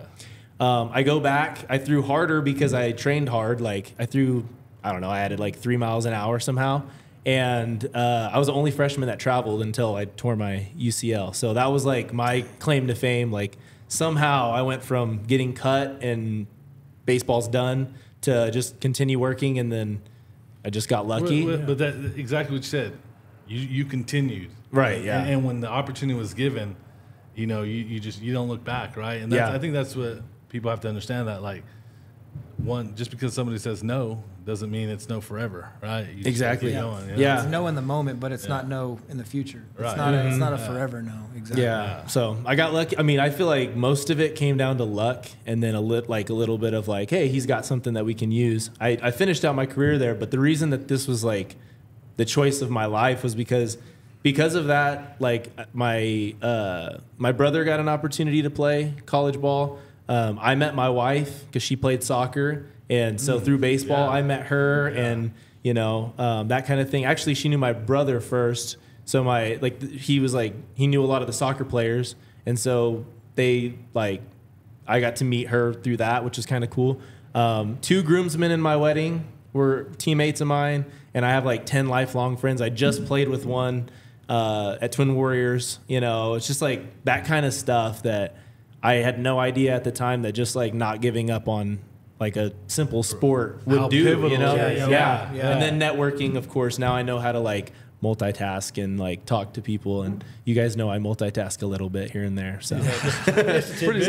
Yeah. I go back. I threw harder because I trained hard. Like I added like 3 miles an hour somehow. And I was the only freshman that traveled until I tore my UCL. So that was like my claim to fame. Like somehow I went from getting cut and baseball's done to just continue working, and then I just got lucky. But that exactly what you said. You continued. Right. Yeah. And when the opportunity was given, you don't look back, right? And I think that's what people have to understand. That like just because somebody says no doesn't mean it's no forever, right? You Exactly. Keep going, Yeah. It's no in the moment, but it's not no in the future. It's Right. not a forever no. Exactly. Yeah. So I got lucky. I mean, I feel like most of it came down to luck, and then a little bit of like, hey, he's got something that we can use. I finished out my career there, but the reason that this was like the choice of my life was because of that. Like my brother got an opportunity to play college ball. I met my wife because she played soccer. And so through baseball, I met her, and that kind of thing. Actually, she knew my brother first. So he knew a lot of the soccer players, and so I got to meet her through that, which is kind of cool. 2 groomsmen in my wedding were teammates of mine, and I have like 10 lifelong friends. I just played with one at Twin Warriors. It's just like that kind of stuff that I had no idea at the time that just like not giving up on like a simple sport would How do, pivotal. Yeah. Yeah. And then networking, of course, now I know how to like multitask and like talk to people, and you guys know I multitask a little bit here and there. So It's pretty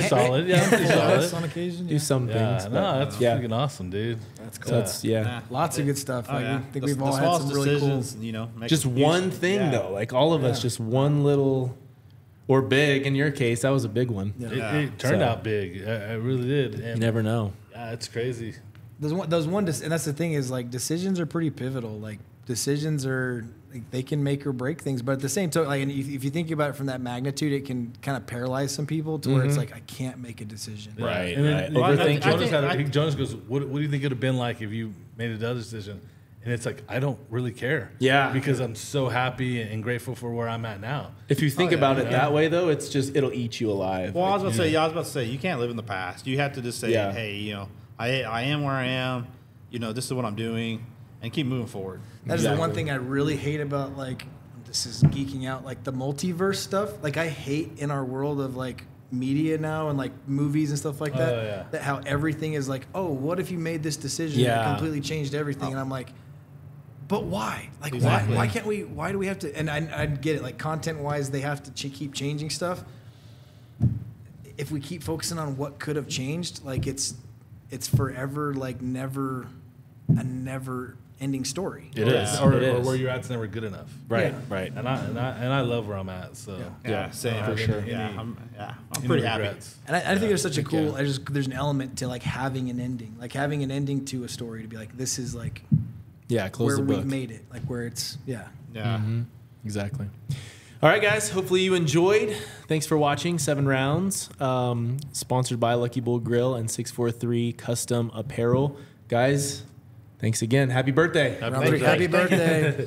solid. Yeah, pretty solid. On occasion. do some Yeah, things. no, that's yeah. freaking awesome, dude. That's So that's lots of good stuff. Oh, yeah. I think The- we've the all had smallest some really cool. decisions, make just a huge- one thing though, like all of us, just one little or big. In your case, that was a big one. Yeah. It turned So- out big. It really did. You And never know. yeah, it's crazy. And that's the thing is like decisions are pretty pivotal. Like decisions are like, they can make or break things, but at the same time, like and if you think about it from that magnitude, it can kind of paralyze some people to where it's like I can't make a decision. Yeah. Right, And then right. Jonas, I Jonas goes, what do you think it would have been like if you made another decision? And it's like, I don't really care. Yeah. Because I'm so happy and grateful for where I'm at now. If you think about it that way, though, it'll eat you alive. Well, I was about to say, you can't live in the past. You have to just say, Yeah. hey, I am where I am. this is what I'm doing, and keep moving forward. That is the one thing I really hate about, like, this is geeking out, like the multiverse stuff. Like, I hate in our world of like media now and like movies and stuff like that, that how everything is like, oh, what if you made this decision that completely changed everything? And I'm like, but why? Like, why can't we? Why do we have to? And I get it. Like, content wise, they have to keep changing stuff. If we keep focusing on what could have changed, like it's forever, like never ending story. It is. Or where you're at's never good enough. Right. Yeah. Right. And I love where I'm at. So Same for sure. I'm pretty happy. And I think there's such a cool. There's an element to like having an ending to a story, to be like, this is like close where the book. we've made it, like where it's Exactly. All right, guys. Hopefully you enjoyed. Thanks for watching 7 Rounds. Sponsored by Lucky Bull Grill and 643 Custom Apparel. Guys, thanks again. Happy birthday. Happy birthday.